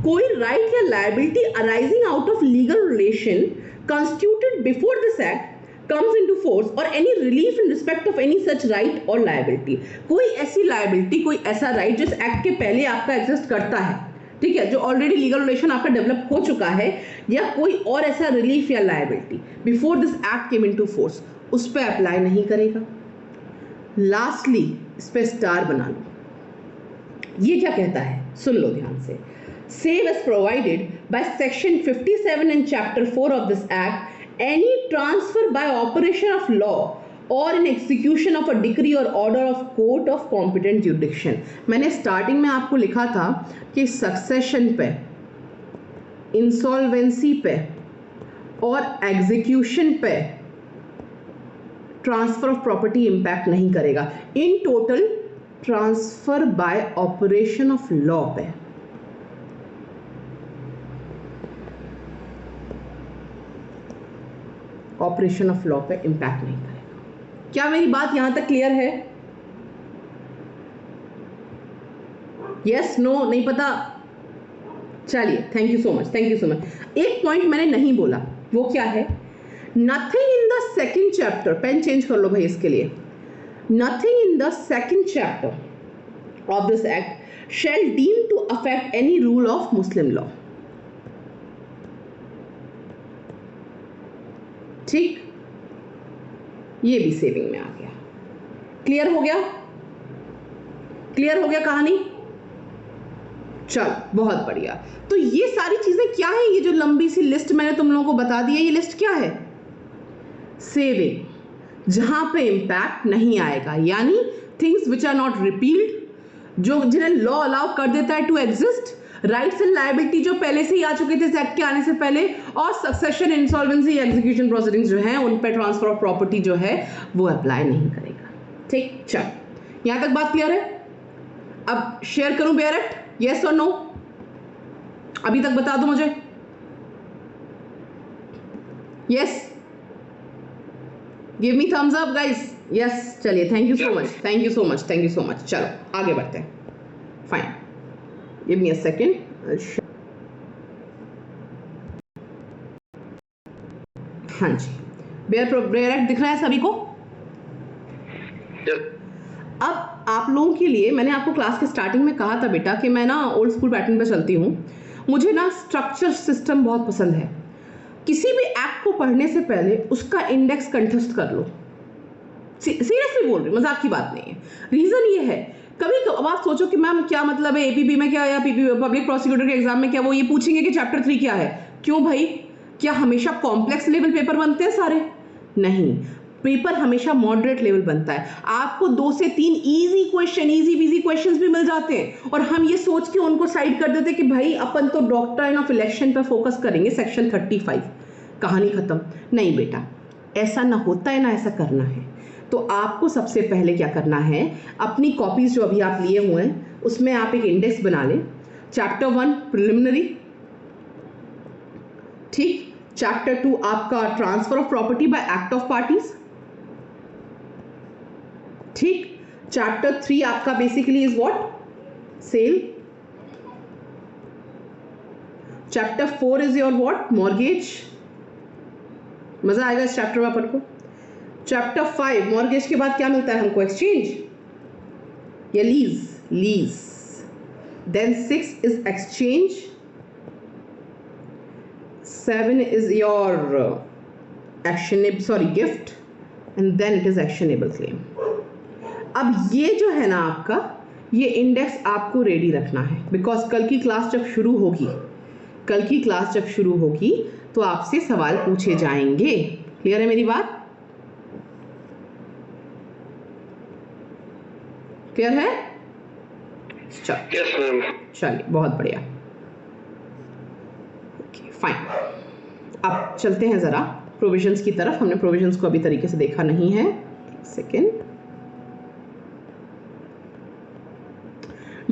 कोई राइट या liability arising out of legal relation constituted before this act comes into force or any relief in respect of any such right or liability। कोई ऐसी liability, कोई ऐसा right जिस एक्ट के पहले आपका एग्जिस्ट करता है, ठीक है, जो ऑलरेडी लीगल रिलेशन आपका डेवलप हो चुका है, या कोई और ऐसा रिलीफ या liability before this act came into force, उस पर अप्लाई नहीं करेगा। लास्टली इस पर स्टार बना लो। ये क्या कहता है, सुन लो ध्यान से। Save as provided by section 57 and chapter 4 of this act, any transfer by operation of law or in execution of a decree or order of court of competent jurisdiction। मैंने स्टार्टिंग में आपको लिखा था कि सक्सेशन पे, insolvency पे और execution पे ट्रांसफर ऑफ प्रॉपर्टी इंपैक्ट नहीं करेगा। In total transfer by operation of law पे ऑपरेशन ऑफ लॉ पे इंपैक्ट नहीं करेगा। क्या मेरी बात यहां तक क्लियर है? यस, नो, नहीं पता? चलिए, thank you so much, thank you so much. एक पॉइंट मैंने नहीं बोला, वो क्या है? Nothing in the second chapter, pen change कर लो भाई इसके लिए। Nothing in the second chapter of this act shall deem to affect any rule of Muslim law. ठीक, ये भी सेविंग में आ गया। क्लियर हो गया? क्लियर हो गया कहानी? चल बहुत बढ़िया। तो ये सारी चीजें क्या है, ये जो लंबी सी लिस्ट मैंने तुम लोगों को बता दी है, ये लिस्ट क्या है? सेविंग, जहां पे इंपैक्ट नहीं आएगा, यानी things which are not repealed, जो जिन्हें लॉ अलाउ कर देता है to exist, rights and liability जो पहले से ही आ चुके थे इस एक्ट के आने से पहले, और सक्सेशन, इंसॉल्वेंसी, एग्जीक्यूशन प्रोसीडिंग्स जो है उन पे ट्रांसफर ऑफ प्रॉपर्टी जो है वो अप्लाई नहीं करेगा। ठीक, चल यहां तक बात क्लियर है? अब शेयर करूं बेयरट, यस और नो? अभी तक बता दो मुझे, yes, give me thumbs up guys. Yes, चलिए, thank you so much, thank you so much, thank you so much. चलो आगे बढ़ते हैं। Fine, give me a second. हाँ जी, बेयरट दिख रहा है सभी को? अब आप लोगों के लिए मैंने आपको क्लास के स्टार्टिंग में कहा था बेटा कि मैं ना ओल्ड स्कूल पैटर्न पे चलती हूँ, मुझे ना स्ट्रक्चर सिस्टम बहुत पसंद है। किसी भी एक्ट को पढ़ने से पहले उसका इंडेक्स कंठस्थ कर लो। सीरियसली बोल रही हूँ, मजाक की बात नहीं है। रीजन ये है, कभी अब आप सोचो कि मैम क्या मतलब है एपीपी में क्या, या पब्लिक प्रोसिक्यूटर के एग्जाम में क्या वो ये पूछेंगे कि चैप्टर 3 क्या है? क्यों भाई, क्या हमेशा कॉम्प्लेक्स लेवल पेपर बनते हैं सारे? नहीं, पेपर हमेशा मॉडरेट लेवल बनता है। आपको 2 से 3 इजी क्वेश्चन, इजी बीजी क्वेश्चंस भी मिल जाते हैं, और हम ये सोच के उनको साइड कर देते कि भाई अपन तो डॉक्ट्राइन ऑफ इलेक्शन पर फोकस करेंगे, सेक्शन 35, कहानी खत्म। नहीं बेटा, ऐसा ना होता है, ना ऐसा करना है। तो आपको सबसे पहले क्या करना है, अपनी कॉपीज जो अभी आप लिए हुए हैं उसमें आप एक इंडेक्स बना लें। चैप्टर 1 प्रिलिमिनरी, ठीक, चैप्टर 2 आपका transfer of property by act of parties, ठीक, चैप्टर 3 आपका basically is what, sale, chapter 4 is your what, mortgage. मजा आएगा इस चैप्टर में अपन को। चैप्टर 5 मॉर्गेज के बाद क्या मिलता है हमको, एक्सचेंज या lease. Then 6 is exchange, 7 is your gift, and then it is actionable claim. अब ये जो है ना आपका, ये इंडेक्स आपको रेडी रखना है, बिकॉज कल की क्लास जब शुरू होगी तो आपसे सवाल पूछे जाएंगे। क्लियर है मेरी बात? क्लियर है? चलिए बहुत बढ़िया, ओके फाइन। अब चलते हैं जरा प्रोविजंस की तरफ। हमने प्रोविजंस को अभी तरीके से देखा नहीं है। एक सेकेंड।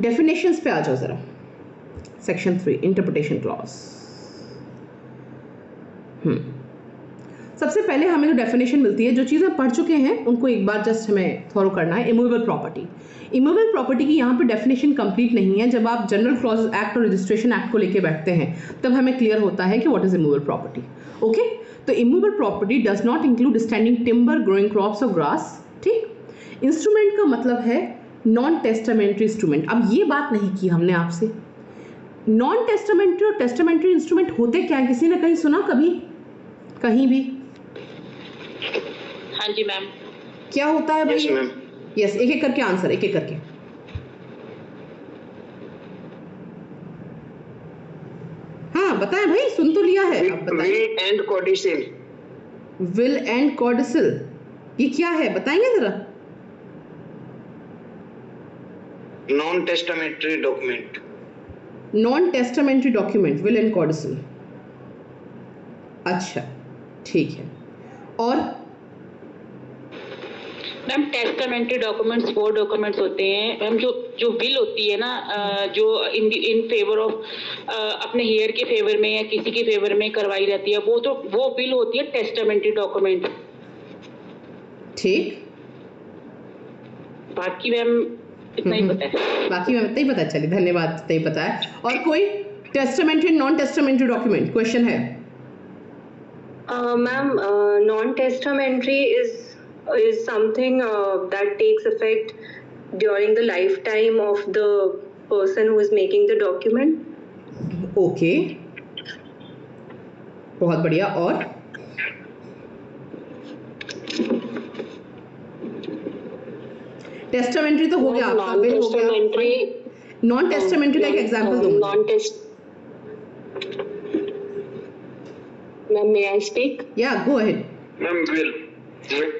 डेफिनेशंस पे आ जाओ जरा। Section 3 interpretation clause. सबसे पहले हमें जो डेफिनेशन मिलती है, जो चीज़ें पढ़ चुके हैं उनको एक बार जस्ट हमें थॉरो करना है। इमूवेबल प्रॉपर्टी, इमूवेबल प्रॉपर्टी की यहाँ पे डेफिनेशन कंप्लीट नहीं है। जब आप जनरल क्लॉज एक्ट और रजिस्ट्रेशन एक्ट को लेके बैठते हैं तब हमें क्लियर होता है कि what is immovable property. Okay, तो immovable property does not include standing timber, growing crops और ग्रास। ठीक। इंस्ट्रूमेंट का मतलब है नॉन टेस्टामेंट्री इंस्ट्रूमेंट। अब ये बात नहीं की हमने आपसे, नॉन टेस्टामेंट्री और टेस्टामेंट्री इंस्ट्रूमेंट होते क्या है? किसी ने कहीं सुना कभी, कहीं भी? हाँ जी मैम। क्या होता है भाई? Yes ma'am. यस, एक एक करके आंसर, एक एक करके। हाँ बताएं भाई, सुन तो लिया है, अब बताएं। Will and codicil. Will and codicil, ये क्या है बताएंगे जरा? Non testamentary document. Non testamentary document, will and codicil. अच्छा ठीक है। और मैम टेस्टामेंट्री डॉक्यूमेंट्स वो डॉक्यूमेंट्स होते हैं मैम जो विल होती है ना, जो इन फेवर ऑफ अपने हेयर के फेवर में या किसी के फेवर में करवाई जाती है, वो विल होती है टेस्टामेंट्री डॉक्यूमेंट। ठीक, बाकी मैम इतना ही पता है। बाकी में इतना ही पता है, चलिए धन्यवाद, इतना ही पता है। और कोई testamentary non testamentary document question है? Ma'am, non-testamentary is something that takes effect during the lifetime of the person who is making the document. Okay, बहुत बढ़िया। और टेस्टामेंट्री तो हो गया आपका, विल हो गया। नॉन टेस्टामेंट्री का एक एग्जांपल दो। Ma'am, may I speak? या गो अहेड। मैम विल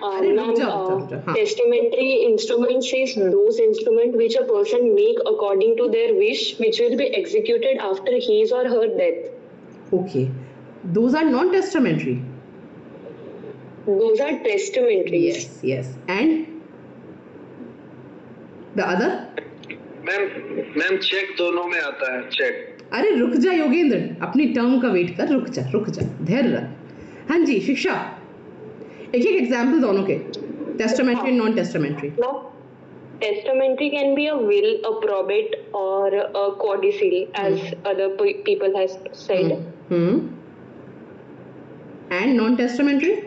अरे रुक जाओ, हाँ। Testamentary instruments is those instruments which a person make according to their wish, which will be executed after his or her death. Okay, those are non-testamentary. Those are testamentary. Yes. And the other? Ma'am check दोनों में आता है, check. अरे रुक जा योगेंद्र, अपनी term का wait कर, रुक जा, धैर्य रख। हाँ जी शिक्षा, एक एक एग्जाम्पल दोनों के, testamentary and non testamentary. Testamentary can be a will, a probate, or a codicil, as other people has said. And non-testamentary?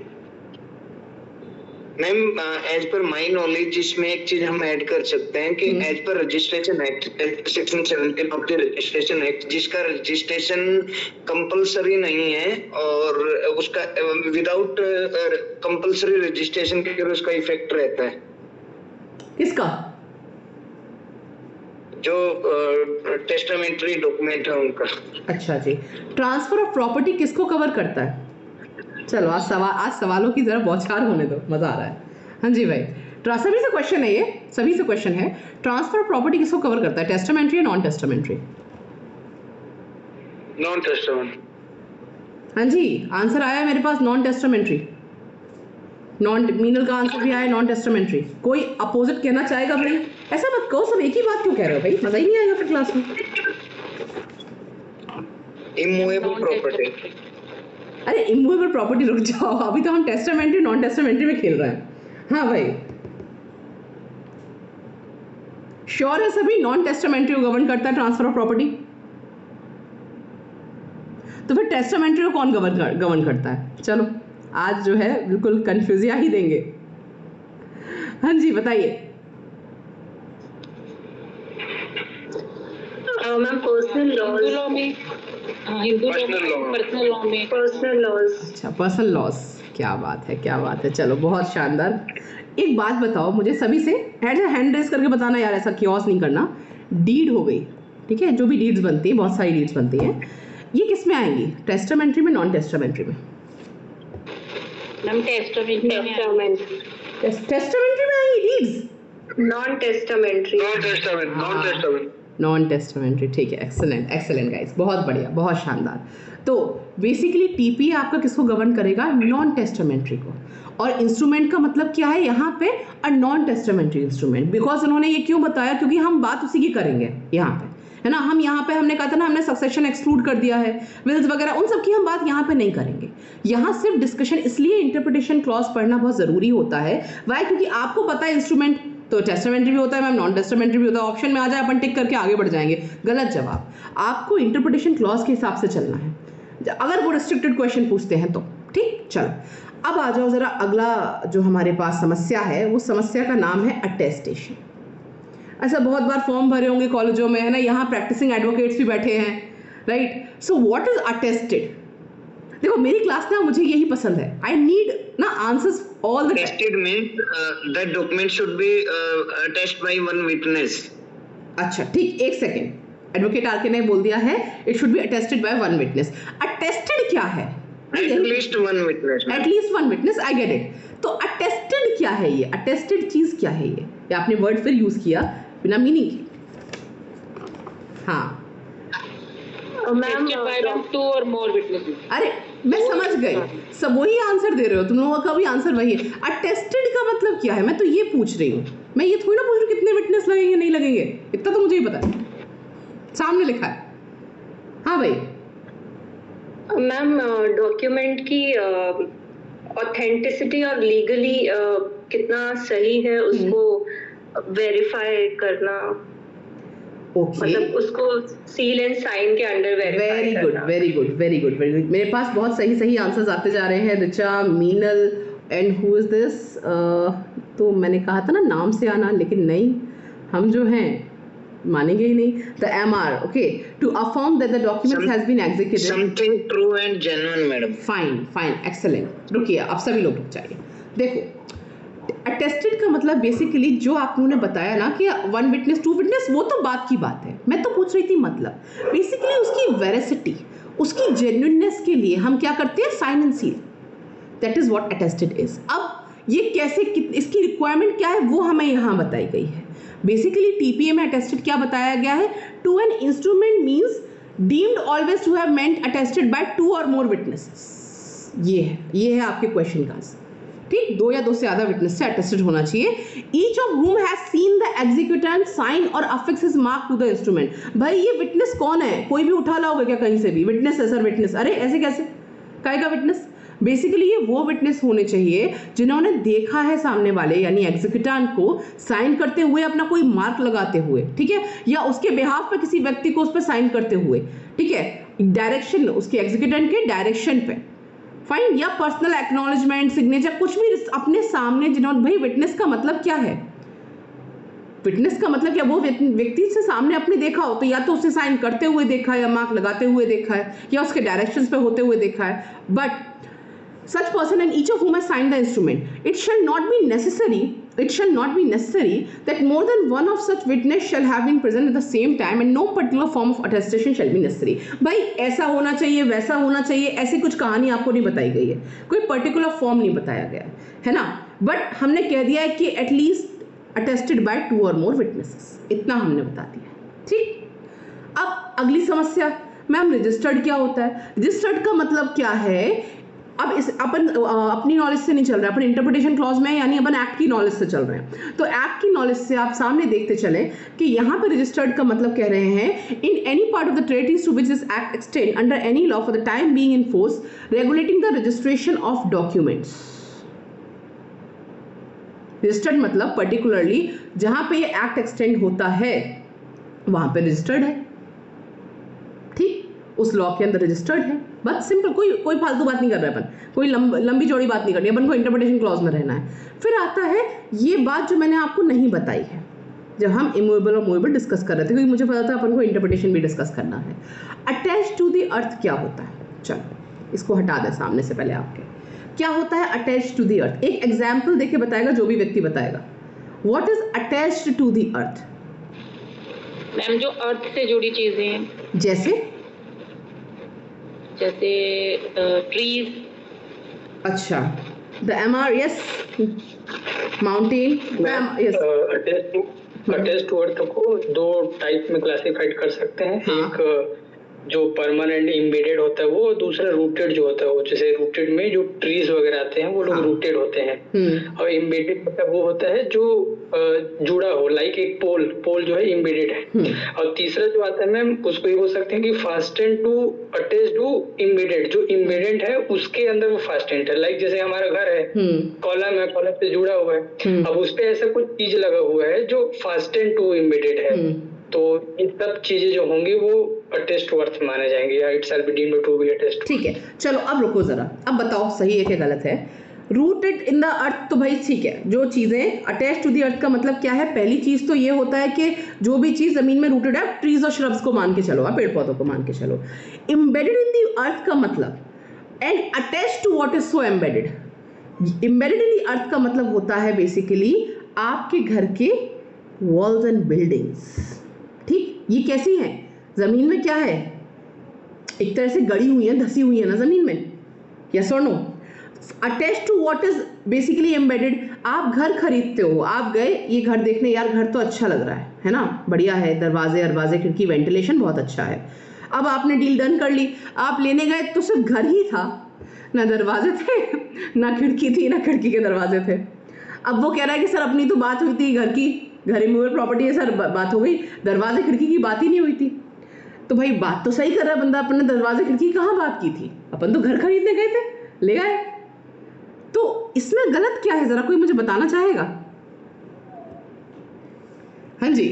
Ma'am as per my knowledge इसमें एक चीज हम ऐड कर सकते हैं कि as per registration act section 17 of the registration act, जिसका registration compulsory नहीं है और उसका विदाउट कंपलसरी रजिस्ट्रेशन के उसका इफेक्ट रहता है। किसका? जो टेस्टामेंट्री डॉक्यूमेंट है उनका। अच्छा जी, ट्रांसफर ऑफ प्रॉपर्टी किसको कवर करता है? चलो आज सवालों की जरा बौछार होने दो, मजा आ रहा है। हाँ जी भाई, सभी से क्वेश्चन है, ये सभी से क्वेश्चन है। ट्रांसफर ऑफ प्रॉपर्टी किसको कवर करता है, टेस्टामेंट्री या नॉन टेस्टामेंट्री? Non testamentary. हाँ जी, आंसर आया मेरे पास नॉन टेस्टामेंट्री। नॉन मीनल का आंसर भी आया नॉन टेस्टामेंट्री। कोई अपोजिट कहना चाहेगा भाई? ऐसा मत कहो, सब एक ही बात क्यों कह रहे हो भाई, मजा ही नहीं आएगा फिर क्लास में। Immovable property. अरे इमूवेबल प्रॉपर्टी, रुक जाओ, अभी तो हम टेस्टामेंट्री नॉन टेस्टामेंट्री में खेल रहे हैं। हाँ भाई, श्योर है सभी? नॉन टेस्टामेंट्री को गवर्न करता है ट्रांसफर ऑफ प्रॉपर्टी, तो फिर टेस्टामेंट्री को कौन गवर्न करता है? चलो आज जो है बिल्कुल कंफ्यूजिया ही देंगे। हाँ जी बताइए। मैम पर्सनल लॉ में, हिंदू पर्सनल लॉ में, पर्सनल लॉज। अच्छा, पर्सनल लॉज, क्या बात है, चलो बहुत शानदार। एक बात बताओ मुझे सभी से, हैंड रेस करके बताना यार, ऐसा क्योस नहीं करना। डीड हो गई, ठीक है, जो भी डीड्स बनती है, बहुत सारी डीड्स बनती हैं, ये किस में आएंगी, टेस्टामेंट्री में नॉन टेस्टामेंट्री में? मैम टेस्टामेंट्री में में आएंगी deeds. Non testamentary. Non testament. Non testamentary, ठीक है, एक्सेलेंट एक्सेलेंट गाइस, बहुत बढ़िया, बहुत शानदार। तो बेसिकली टीपीए आपका किसको गवर्न करेगा? नॉन टेस्टामेंट्री को। और इंस्ट्रूमेंट का मतलब क्या है यहाँ पे? A non testamentary instrument. Because उन्होंने ये क्यों बताया? क्योंकि हम बात उसी की करेंगे यहाँ पे, है ना। हम यहाँ पे हमने कहा था ना, हमने सक्सेशन एक्सक्लूड कर दिया है, विल्स वगैरह, उन सब की हम बात यहाँ पे नहीं करेंगे। यहाँ सिर्फ डिस्कशन, इसलिए इंटरप्रिटेशन क्लॉज पढ़ना बहुत जरूरी होता है। वाई? क्योंकि आपको पता है इंस्ट्रूमेंट तो टेस्टामेंट्री भी होता है मैम, नॉन टेस्टामेंट्री भी होता है। ऑप्शन में आ जाए अपन टिक करके आगे बढ़ जाएंगे, गलत जवाब। आपको इंटरप्रिटेशन क्लॉज के हिसाब से चलना है, अगर वो रिस्ट्रिक्टेड क्वेश्चन पूछते हैं तो। ठीक, चलो अब आ जाओ जरा, अगला जो हमारे पास समस्या है, वो समस्या का नाम है अटेस्टेशन। ऐसा बहुत बार फॉर्म भरे होंगे कॉलेजों में, है ना, यहाँ प्रैक्टिसिंग एडवोकेट्स भी बैठे हैं, right. So what is attested? देखो मेरी क्लास ना, मुझे यही पसंद है, आई नीड ना answers all the time. Attested means that document should be attested by one witness. अच्छा ठीक, एक सेकेंड, एडवोकेट आरके ने बोल दिया है it should be attested by one witness. Attested क्या है? At least one witness. At least one witness, I get it. तो अटेस्टेड क्या है? ये अटेस्टेड चीज क्या है? ये आपने वर्ड फिर यूज किया बिना मीनिंग के। हाँ मैम, टू और मोर विटनेसेस। अरे मैं समझ गई, सब वही आंसर दे रहे हो तुम लोगों का भी आंसर वही है। अटेस्टेड का मतलब क्या है? मैं तो ये पूछ रही हूँ, मैं ये थोड़ी ना पूछ रही कितने विटनेस लगेंगे नहीं लगेंगे, इतना तो मुझे ही पता है, सामने लिखा है। हाँ भाई मैम, डॉक्यूमेंट की ऑथेंटिसिटी और लीगली कितना सही है उसको वेरीफाई करना। ओके, मतलब उसको सील एंड साइन के अंडर वेरीफाई वेरी गुड करना। Very good very good very good. मेरे पास बहुत सही सही आंसर्स आते जा रहे हैं। Richa, Meenal and who is this? तो मैंने कहा था ना नाम से आना, लेकिन नहीं, हम जो हैं मानेंगे ही नहीं। द MR, okay, to affirm that the document has been executed. Something true and genuine madam. Fine fine, excellent. रुकिए, अब सभी लोग रुक जाइए। देखो अटेस्टेड का मतलब बेसिकली जो आप लोगों ने बताया ना कि वन विटनेस टू विटनेस, वो तो बात की बात है, मैं तो पूछ रही थी मतलब बेसिकली उसकी वेरिसिटी, उसकी जेन्युइननेस के लिए हम क्या करते हैं? Sign and seal. That is what attested is. अब ये कैसे, इसकी रिक्वायरमेंट क्या है वो हमें यहाँ बताई गई है। बेसिकली टीपीए में अटेस्टेड क्या बताया गया है? To an instrument means deemed always to have meant attested by two और मोर विटनेसेस। ये है आपके क्वेश्चन का आंसर। ठीक, दो या दो से ज्यादा विटनेस से अटेस्टेड होना चाहिए। Each of whom has seen the executant sign और affix his mark to the instrument. भाई ये विटनेस कौन है? कोई भी उठा लाओगे क्या कहीं से भी? विटनेस है सर, विटनेस। अरे ऐसे कैसे? काय का विटनेस? बेसिकली ये वो विटनेस होने चाहिए जिन्होंने देखा है सामने वाले यानी एग्जीक्यूटेंट को साइन करते हुए, अपना कोई मार्क लगाते हुए, ठीक है, या उसके बिहाफ पे किसी व्यक्ति को उस पर साइन करते हुए, ठीक है, डायरेक्शन, उसके एग्जीक्यूटेंट के डायरेक्शन पे, फाइन, या पर्सनल एक्नॉलेजमेंट, सिग्नेचर, कुछ भी अपने सामने जिन्होंने। भाई विटनेस का मतलब क्या है? विटनेस का मतलब क्या? वो व्यक्ति से सामने अपने देखा हो तो या तो उसे साइन करते हुए देखा है, या मार्क लगाते हुए देखा है, या उसके डायरेक्शंस पे होते हुए देखा है। But such person and each of whom has signed the instrument, it shall not be necessary that more than one of such witness shall have been present at the same time and no particular form of attestation shall be necessary। भाई ऐसा होना चाहिए, वैसा होना चाहिए, ऐसी कुछ कहानी आपको नहीं बताई गई है, कोई पर्टिकुलर फॉर्म नहीं बताया गया है ना। बट हमने कह दिया है कि एटलीस्ट अटेस्टेड बाय टू और मोर विटनेसेस, इतना हमने बता दिया। ठीक, अब अगली समस्या, मैम रजिस्टर्ड क्या होता है? रजिस्टर्ड का मतलब क्या है? अब इस अपन अपनी नॉलेज से नहीं चल रहा है, अपन इंटरप्रिटेशन क्लॉज में यानी अपन एक्ट की नॉलेज से चल रहे हैं। तो एक्ट की नॉलेज से आप सामने देखते चले कि यहाँ पे रजिस्टर्ड का मतलब कह रहे हैं in any part of the territories to which this act extend under any law for the time being in force regulating the registration of documents. Registered मतलब पर्टिकुलरली जहां पे ये एक्ट एक्सटेंड होता है वहां पे रजिस्टर्ड है। ठीक, उस लॉ के अंदर रजिस्टर्ड है। बस सिंपल, कोई फालतू बात नहीं कर रहे अपन, कोई लंबी चौड़ी बात नहीं करनी, अपन को इंटरप्रिटेशन क्लॉज में रहना है। फिर आता है ये बात जो मैंने आपको नहीं बताई है जब हम इमूवेबल और मूवेबल डिस्कस कर रहे थे, क्योंकि मुझे पता था अपन को इंटरप्रिटेशन भी डिस्कस करना है। अटैच टू द अर्थ क्या होता है? चलो इसको हटा दें सामने से पहले आपके, क्या होता है अटैच टू द अर्थ? एक एग्जाम्पल देके बताएगा जो भी व्यक्ति बताएगा। What is attached to the earth? Ma'am जो अर्थ से जुड़ी चीजें हैं, जैसे ट्रीज। अच्छा, the MR, yes, mountain, yes, attached to earth को दो टाइप में क्लासिफाइड कर सकते हैं। एक जो परमानेंट इम्बेडेड होता है वो, दूसरा रूटेड जो होता है वो। जैसे रूटेड में जो ट्रीज वगैरह आते हैं वो लोग रूटेड होते हैं, और इम्बेडेड मतलब वो होता है जो जुड़ा हो, लाइक एक पोल जो है इम्बेडेड है। और तीसरा जो आता है मैम, उसको ये बोल सकते हैं कि fastened to attached to embedded. जो इम्बेडेड है उसके अंदर वो फास्टेंड है, लाइक जैसे हमारा घर है, कॉलम है, कॉलम से जुड़ा हुआ है, अब उस पे ऐसा कुछ चीज लगा हुआ है जो फास्टेंड टू इम्बेडेड है। तो इन सब चीजें जो होंगी वो अटैच्ड टू अर्थ माने जाएंगे, या it shall be deemed to be attached. ठीक है, चलो अब रुको जरा, अब बताओ सही है कि गलत है। रूटेड इन द अर्थ तो भाई ठीक है, जो चीजें अटैच टू द अर्थ का मतलब क्या है? पहली चीज तो ये होता है कि जो भी चीज जमीन में रूटेड है, ट्रीज और श्रब्स को मान के चलो, पेड़ पौधों को मान के चलो। एम्बेडेड इन द अर्थ का मतलब and attach to what is so embedded. Embedded in the earth का मतलब होता है बेसिकली आपके घर के वॉल्स एंड बिल्डिंग्स। ठीक, ये कैसी हैं? जमीन में क्या है? एक तरह से गड़ी हुई है, धसी हुई है ना जमीन में, यस और no? Attach to what is basically embedded. आप घर खरीदते हो, आप गए ये घर देखने, यार घर तो अच्छा लग रहा है ना, बढ़िया है, दरवाजे खिड़की, वेंटिलेशन बहुत अच्छा है। अब आपने डील डन कर ली, आप लेने गए तो सिर्फ घर ही था, ना दरवाजे थे, ना खिड़की थी, ना खिड़की के दरवाजे थे। अब वो कह रहा है कि सर अपनी तो बात हुई थी घर की, घर इमूवेबल प्रॉपर्टी है सर, बात हो गई, दरवाजे खिड़की की बात ही नहीं हुई थी। तो भाई बात तो सही कर रहा है बंदा, अपने दरवाजे खिड़की कहाँ बात की थी? अपन तो घर खरीदने गए थे, ले गए। तो इसमें गलत क्या है, जरा कोई मुझे बताना चाहेगा? हाँ जी,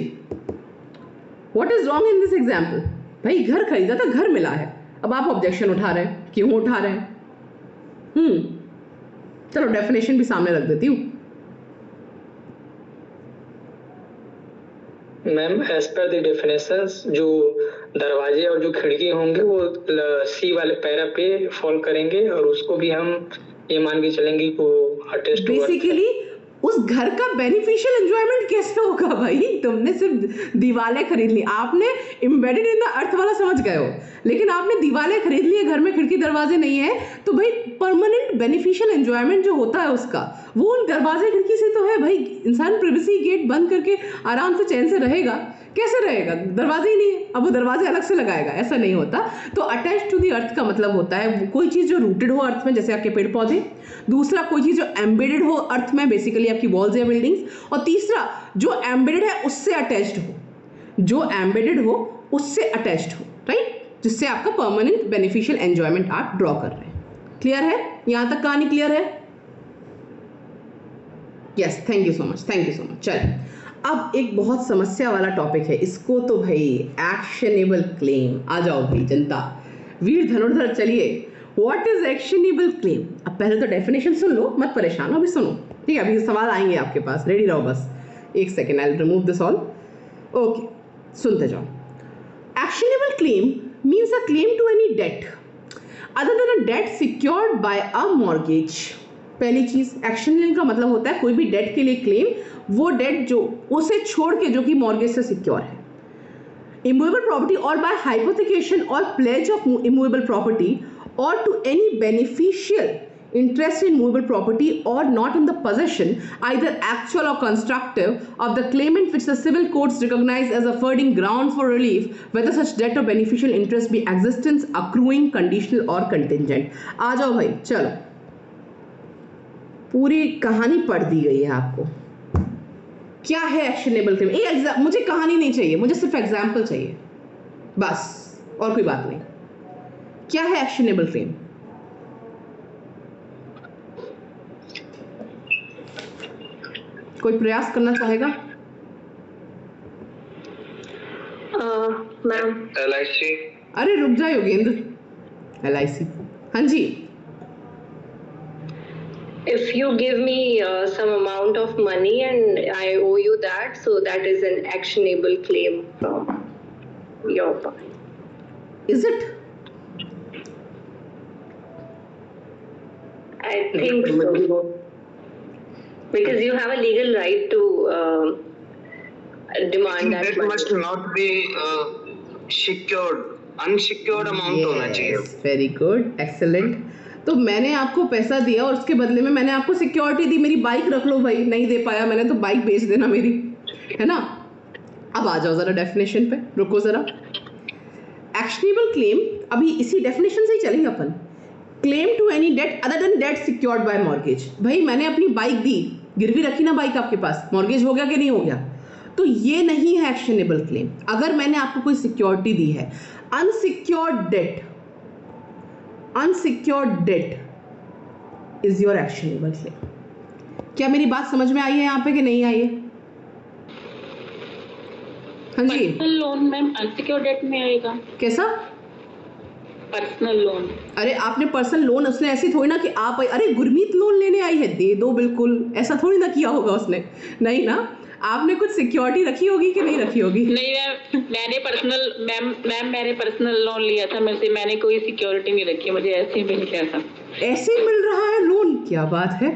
what is wrong in this example? भाई घर खरीदा था, घर मिला है, अब आप ऑब्जेक्शन उठा रहे हैं, क्यों उठा रहे हैं? चलो डेफिनेशन भी सामने रख देती हूँ। Ma'am as per the definitions, जो दरवाजे और जो खिड़की होंगे वो सी वाले पैरा पे फॉल करेंगे, और उसको भी हम ये मान के चलेंगे कि वो अटैच्ड टू बेसिकली उस घर का बेनिफिशियल एंजॉयमेंट कैसे होगा भाई? तुमने सिर्फ दीवारें खरीद ली, आपने एम्बेडेड इन द अर्थ वाला समझ गए हो, लेकिन आपने दीवारें खरीद ली है, घर में खिड़की दरवाजे नहीं है, तो भाई परमानेंट बेनिफिशियल एंजॉयमेंट जो होता है उसका, वो उन दरवाजे खिड़की से तो है भाई। इंसान प्राइवेसी गेट बंद करके आराम से चैन से रहेगा, कैसे रहेगा? दरवाजे ही नहीं है, अब वो दरवाजे अलग से लगाएगा, ऐसा नहीं होता। तो अटैच टू द अर्थ का मतलब होता है कोई चीज जो रूटेड हो अर्थ में, जैसे आपके पेड़ पौधे। दूसरा, कोई चीज जो एम्बेडेड हो अर्थ में, बेसिकली आपकी वॉल्स या बिल्डिंग्स। और तीसरा, जो एम्बेडेड है उससे अटैच्ड हो, जो एम्बेडेड हो उससे अटैच्ड हो, राइट? जिससे आपका परमानेंट बेनिफिशियल एंजॉयमेंट आप ड्रॉ कर रहे हैं। क्लियर है? यहां तक कहानी क्लियर है? Yes, thank you so much, thank you so much. चलिए अब एक बहुत समस्या वाला टॉपिक है, इसको तो भाई एक्शनेबल क्लेम। आ जाओ भाई जनता, वीर धनुर्धर, चलिए व्हाट इज एक्शनेबल क्लेम? अब पहले तो डेफिनेशन सुन लो, मत परेशान हो, अभी सुनो, ठीक है? अभी सवाल आएंगे आपके पास, रेडी रहो बस एक second, I will remove this all. Okay, सुनते जाओ। Actionable claim means a claim to any debt other than a debt secured by a mortgage. पहली चीज, एक्शनेबल का मतलब होता है कोई भी डेट के लिए क्लेम, वो डेट जो उसे छोड़ के जो कि मॉर्गेज से सिक्योर है। इमूवेबल प्रॉपर्टी और बाय हाइपोथिकेशन और pledge of immovable property or to any beneficial interest in movable property or not in the possession, either actual or constructive, of the claimant which the civil courts recognize as affording ground for relief, whether such debt or beneficial interest be existence, accruing, conditional or contingent। आ जाओ भाई, चलो पूरी कहानी पढ़ दी गई है आपको। क्या है एक्शनेबल क्लेम? मुझे कहानी नहीं चाहिए, मुझे सिर्फ एग्जाम्पल चाहिए बस, और कोई बात नहीं। क्या है एक्शनेबल क्लेम? कोई प्रयास करना चाहेगा? Ma'am LIC। अरे रुक जाओ योगेंद्र, LIC, हाँ जी। if you give me some amount of money and I owe you that, so that is an actionable claim from your part. Is it? I think so. Because you have a legal right to demand that money. must not be secured, unsecured amount होना चाहिए। Very good, excellent. तो मैंने आपको पैसा दिया और उसके बदले में मैंने आपको सिक्योरिटी दी, मेरी बाइक रख लो भाई, नहीं दे पाया मैंने तो बाइक बेच देना मेरी, है ना? अब आ जाओ जरा डेफिनेशन पे, रुको जरा। एक्शनेबल क्लेम, अभी इसी डेफिनेशन से ही चलेंगे अपन। Claim to any debt other than debt secured by mortgage. भाई मैंने अपनी बाइक दी, गिरवी रखी ना बाइक आपके पास, मॉर्गेज हो गया कि नहीं हो गया, तो ये नहीं है एक्शनेबल क्लेम। अगर मैंने आपको कोई सिक्योरिटी दी है, unsecured debt, unsecured debt is your actionable claim. क्या मेरी बात समझ में आई है यहाँ पे कि नहीं आई है? हाँ जी। Personal loan ma'am unsecured debt में आएगा। कैसा? Personal loan. अरे आपने पर्सनल लोन, उसने ऐसी थोड़ी ना कि आप अरे गुरमीत लोन लेने आई है दे दो, बिल्कुल ऐसा थोड़ी ना किया होगा उसने, नहीं ना। आपने कुछ सिक्योरिटी रखी होगी कि नहीं रखी होगी? नहीं मैंने पर्सनल मैम मैंने पर्सनल लोन लिया था, मैंने कोई सिक्योरिटी नहीं रखी, मुझे ऐसे ही मिल गया था। ऐसे ही मिल रहा है लोन? क्या बात है,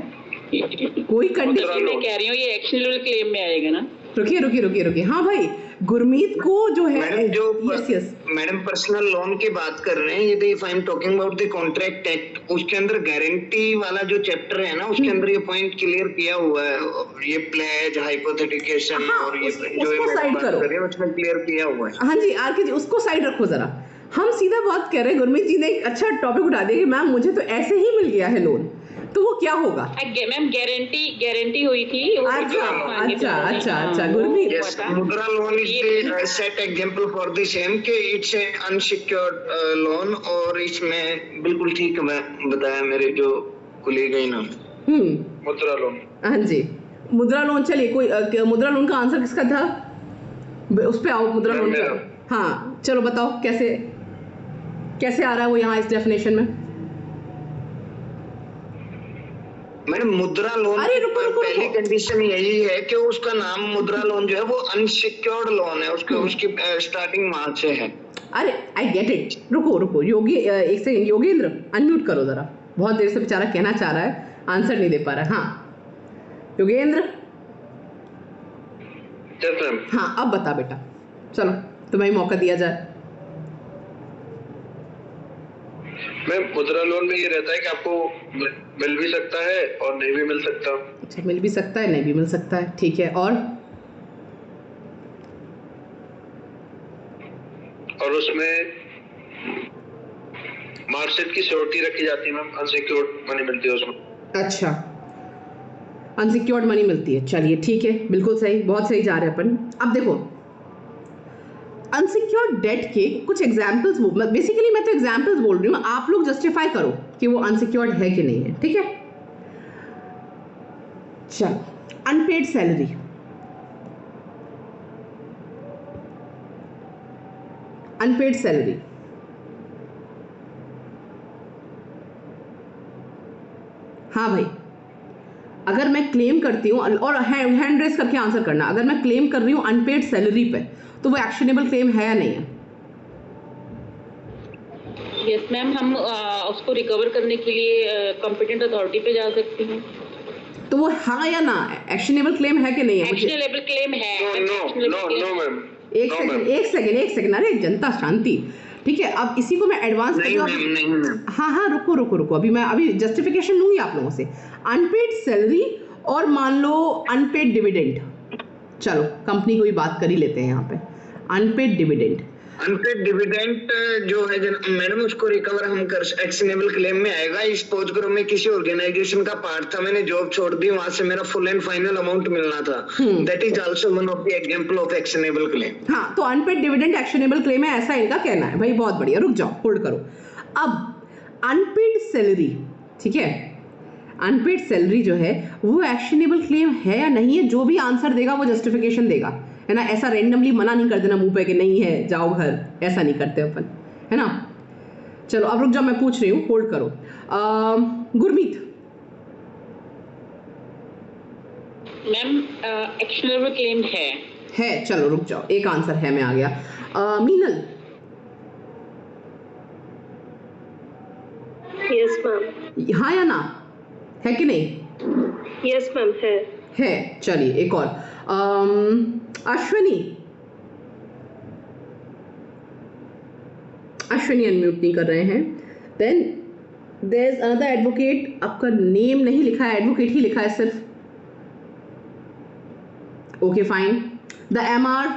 कोई कंडीशन? मैं कह रही हूँ ये एक्शनेबल क्लेम में आएगा ना। रुकिए। हाँ भाई, गुरमीत को जो है मैडम जो यस मैडम पर्सनल लोन की बात कर रहे हैं, यदि if I am talking about the contract act, उसके अंदर गारंटी वाला जो चैप्टर है ना, उसके अंदर ये पॉइंट क्लियर किया हुआ है, ये प्लेज हाइपोथेटिकेशन और ये जो ये बात कर रहे हैं उसमें क्लियर किया हुआ है। हाँ जी आरके जी, उसको साइड रखो जरा, हम सीधा बात कर रहे हैं। गुरमीत जी ने एक अच्छा टॉपिक उठा दिया कि मैम मुझे तो ऐसे ही मिल गया है लोन, तो वो क्या होगा? मैम गारंटी हुई थी। अच्छा गुरमीत, मुद्रा loan is the set example for the same कि इट्स ए अनसिक्योर्ड लोन, और इसमें बिल्कुल ठीक बताया मेरे जो कुलीग है ना। मुद्रा लोन। हाँ जी मुद्रा लोन। चलिए कोई मुद्रा लोन का आंसर किसका था? उस पे आओ, मुद्रा लोन का। हाँ चलो बताओ कैसे आ रहा है वो यहाँ इस डेफिनेशन में? मैडम मुद्रा लोन पहली कंडीशन यही है कि उसका नाम मुद्रा लोन जो है वो अनसिक्योर्ड लोन है, उसकी स्टार्टिंग मार्च से है। अरे आई गेट इट, रुको योगी एक सेकंड, योगेंद्र अनम्यूट करो जरा, बहुत देर से बेचारा कहना चाह रहा है, आंसर नहीं दे पा रहा है। हाँ योगेंद्र। हाँ अब बता बेटा, चलो तुम्हें मौका दिया जाए। मैम मुद्रा लोन में ये रहता है कि आपको मिल भी सकता है और नहीं भी मिल सकता। अच्छा, मिल भी सकता है नहीं भी मिल सकता है, ठीक है। और उसमें मार्कशीट की सिक्योरिटी रखी जाती है मैम, अनसिक्योर्ड मनी मिलती है उसमें। अच्छा अनसिक्योर्ड मनी मिलती है, चलिए ठीक है, बिल्कुल सही, बहुत सही जा रहे हैं अपन। अब देखो अनसिक्योर्ड डेट के कुछ एग्जाम्पल्स, बेसिकली मैं तो एग्जाम्पल्स बोल रही हूँ, आप लोग जस्टिफाई करो कि वो अनसिक्योर्ड है कि नहीं है, ठीक है। चलो अनपेड सैलरी, अनपेड सैलरी हाँ भाई, अगर मैं क्लेम करती हूँ, और हैंड रेस करके आंसर करना, अगर मैं क्लेम कर रही हूँ अनपेड सैलरी पे, तो वो एक्शनेबल क्लेम है या नहीं है? यस मैम, हम उसको रिकवर करने के लिए कॉम्पिटेंट अथॉरिटी पे जा सकते हैं। तो वो हाँ या ना एक्शनेबल क्लेम है कि नहीं है? एक्शनेबल क्लेम है। No ma'am. एक सेकंड, अरे जनता शांति, ठीक है। अब इसी को मैं एडवांस हाँ रुको, अभी जस्टिफिकेशन लूंगी आप लोगों से। अनपेड सैलरी और मान लो अनपेड डिविडेंड, चलो कंपनी को भी बात कर ही लेते हैं यहाँ पे। अनपेड डिविडेंड जो है मैडम, उसको रिकवर हम कर, एक्शनेबल क्लेम में आएगा। सपोज करो मैं किसी ऑर्गेनाइजेशन का पार्ट था, मैंने जॉब छोड़ दी, वहां से मेरा फुल एंड फाइनल अमाउंट मिलना था, that is also one of the example of actionable claim. हाँ, तो अनपेड डिविडेंड एक्शनेबल क्लेम है, ऐसा इनका कहना है भाई। बहुत बढ़िया, रुक जाओ, होल्ड करो। अब अनपेड सैलरी, ठीक है, अनपेड सैलरी जो है वो एक्शनेबल क्लेम है या नहीं है, जो भी आंसर देगा वो जस्टिफिकेशन देगा, है ना। ऐसा रैंडमली मना नहीं कर देना मुंह पे कि नहीं है जाओ घर, ऐसा नहीं करते अपन, है ना। चलो अब रुक जाओ, मैं पूछ रही हूँ, होल्ड करो। गुरमीत मैम, एक्शनेबल क्लेम है। चलो रुक जाओ, एक आंसर है में आ गया। मीनल। Yes ma'am. हाँ या ना, है कि नहीं? यस मैम, है। चलिए एक और। अश्विनी अनम्यूट नहीं कर रहे हैं। Then there is another advocate, आपका नेम नहीं लिखा है, एडवोकेट ही लिखा है सिर्फ। Okay fine. The MR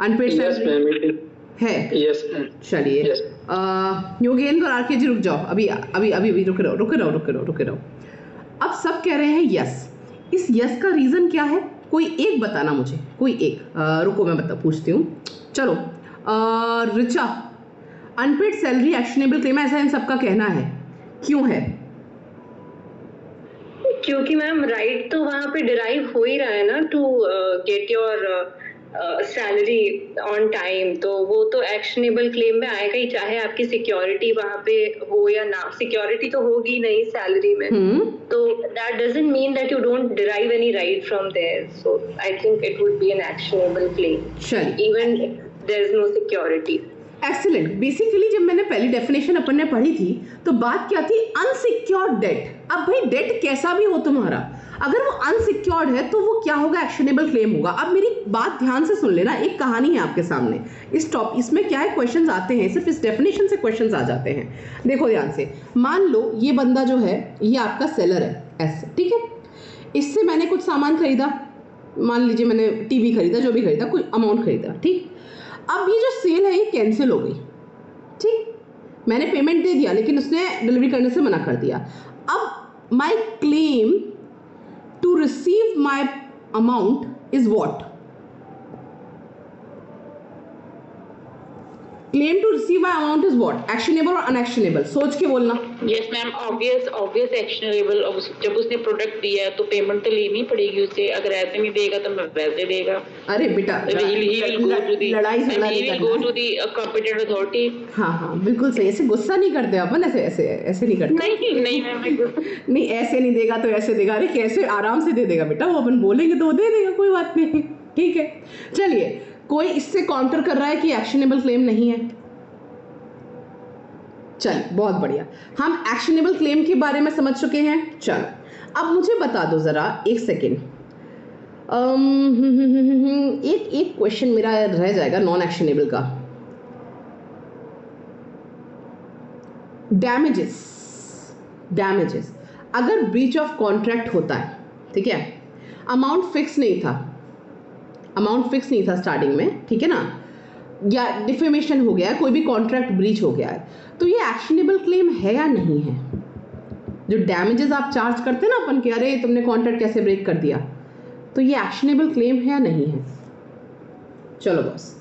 unpaid salary है? यस चलिए Yes. योगेंद्र और आरके जी रुक जाओ, अभी अभी अभी अभी रुक रहो। अब सब कह रहे हैं यस। इस यस का रीजन क्या है? कोई एक बताना मुझे, कोई एक। रुको मैं पूछती हूँ। चलो Richa, unpaid salary actionable claim, ऐसा इन सबका कहना है, क्यों है? क्योंकि मैम राइट तो वहाँ पे डिराइव हो ही रहा है ना, to get your salary on time, तो वो तो एक्शनेबल क्लेम में आएगा ही, चाहे आपकी सिक्योरिटी वहाँ पे हो या ना। सिक्योरिटी तो होगी नहीं सैलरी में, तो that doesn't mean that you don't derive any right from there, so I think it would be an actionable claim even there is no security. Excellent. Basically जब मैंने पहली डेफिनेशन अपन ने पढ़ी थी तो बात क्या थी? Unsecured debt. अब भाई डेट कैसा भी हो तुम्हारा, अगर वो अनसिक्योर्ड है तो वो क्या होगा? एक्शनेबल क्लेम होगा। अब मेरी बात ध्यान से सुन लेना, एक कहानी है आपके सामने। इसमें क्या है, क्वेश्चंस आते हैं, सिर्फ इस डेफिनेशन से क्वेश्चंस आ जाते हैं। देखो ध्यान से, मान लो ये बंदा जो है ये आपका सेलर है, ऐसे, ठीक है। इससे मैंने कुछ सामान खरीदा, मान लीजिए मैंने टीवी खरीदा, जो भी खरीदा, कोई अमाउंट खरीदा, ठीक। अब ये जो सेल है ये कैंसिल हो गई, ठीक। मैंने पेमेंट दे दिया लेकिन उसने डिलीवरी करने से मना कर दिया। अब my claim to receive my amount is what? Claim to receive my amount is what? Actionable और अनएक्शनेबल? सोच के बोलना। Yes ma'am, obvious actionable. जब उसने प्रोडक्ट दिया है तो पेमेंट तो लेनी पड़ेगी उससे, अगर ऐसे नहीं देगा तो वैसे देगा। अरे बेटा लड़ाई झगड़ा नहीं करना, go to the competent authority. हाँ बिल्कुल सही। ऐसे गुस्सा नहीं करते अपन, ऐसे नहीं करते। नहीं मैम, नहीं ऐसे नहीं देगा तो ऐसे देगा। अरे कैसे आराम से दे देगा बेटा, वो अपन बोलेंगे तो वो दे देगा, कोई बात नहीं, ठीक है। चलिए, कोई इससे काउंटर कर रहा है कि एक्शनेबल क्लेम नहीं है? चलिए बहुत बढ़िया, हम एक्शनेबल क्लेम के बारे में समझ चुके हैं। चलो अब मुझे बता दो जरा, एक सेकेंड, एक क्वेश्चन मेरा रह जाएगा नॉन एक्शनेबल का। डैमेजेस अगर ब्रीच ऑफ कॉन्ट्रैक्ट होता है, ठीक है, अमाउंट फिक्स नहीं था स्टार्टिंग में, ठीक है ना, या डिफेमेशन हो गया है, कोई भी कॉन्ट्रैक्ट ब्रीच हो गया है, तो ये एक्शनेबल क्लेम है या नहीं है? जो डैमेजेस आप चार्ज करते हैं ना अपन के, अरे तुमने कॉन्ट्रैक्ट कैसे ब्रेक कर दिया, तो ये एक्शनेबल क्लेम है या नहीं है? चलो boss,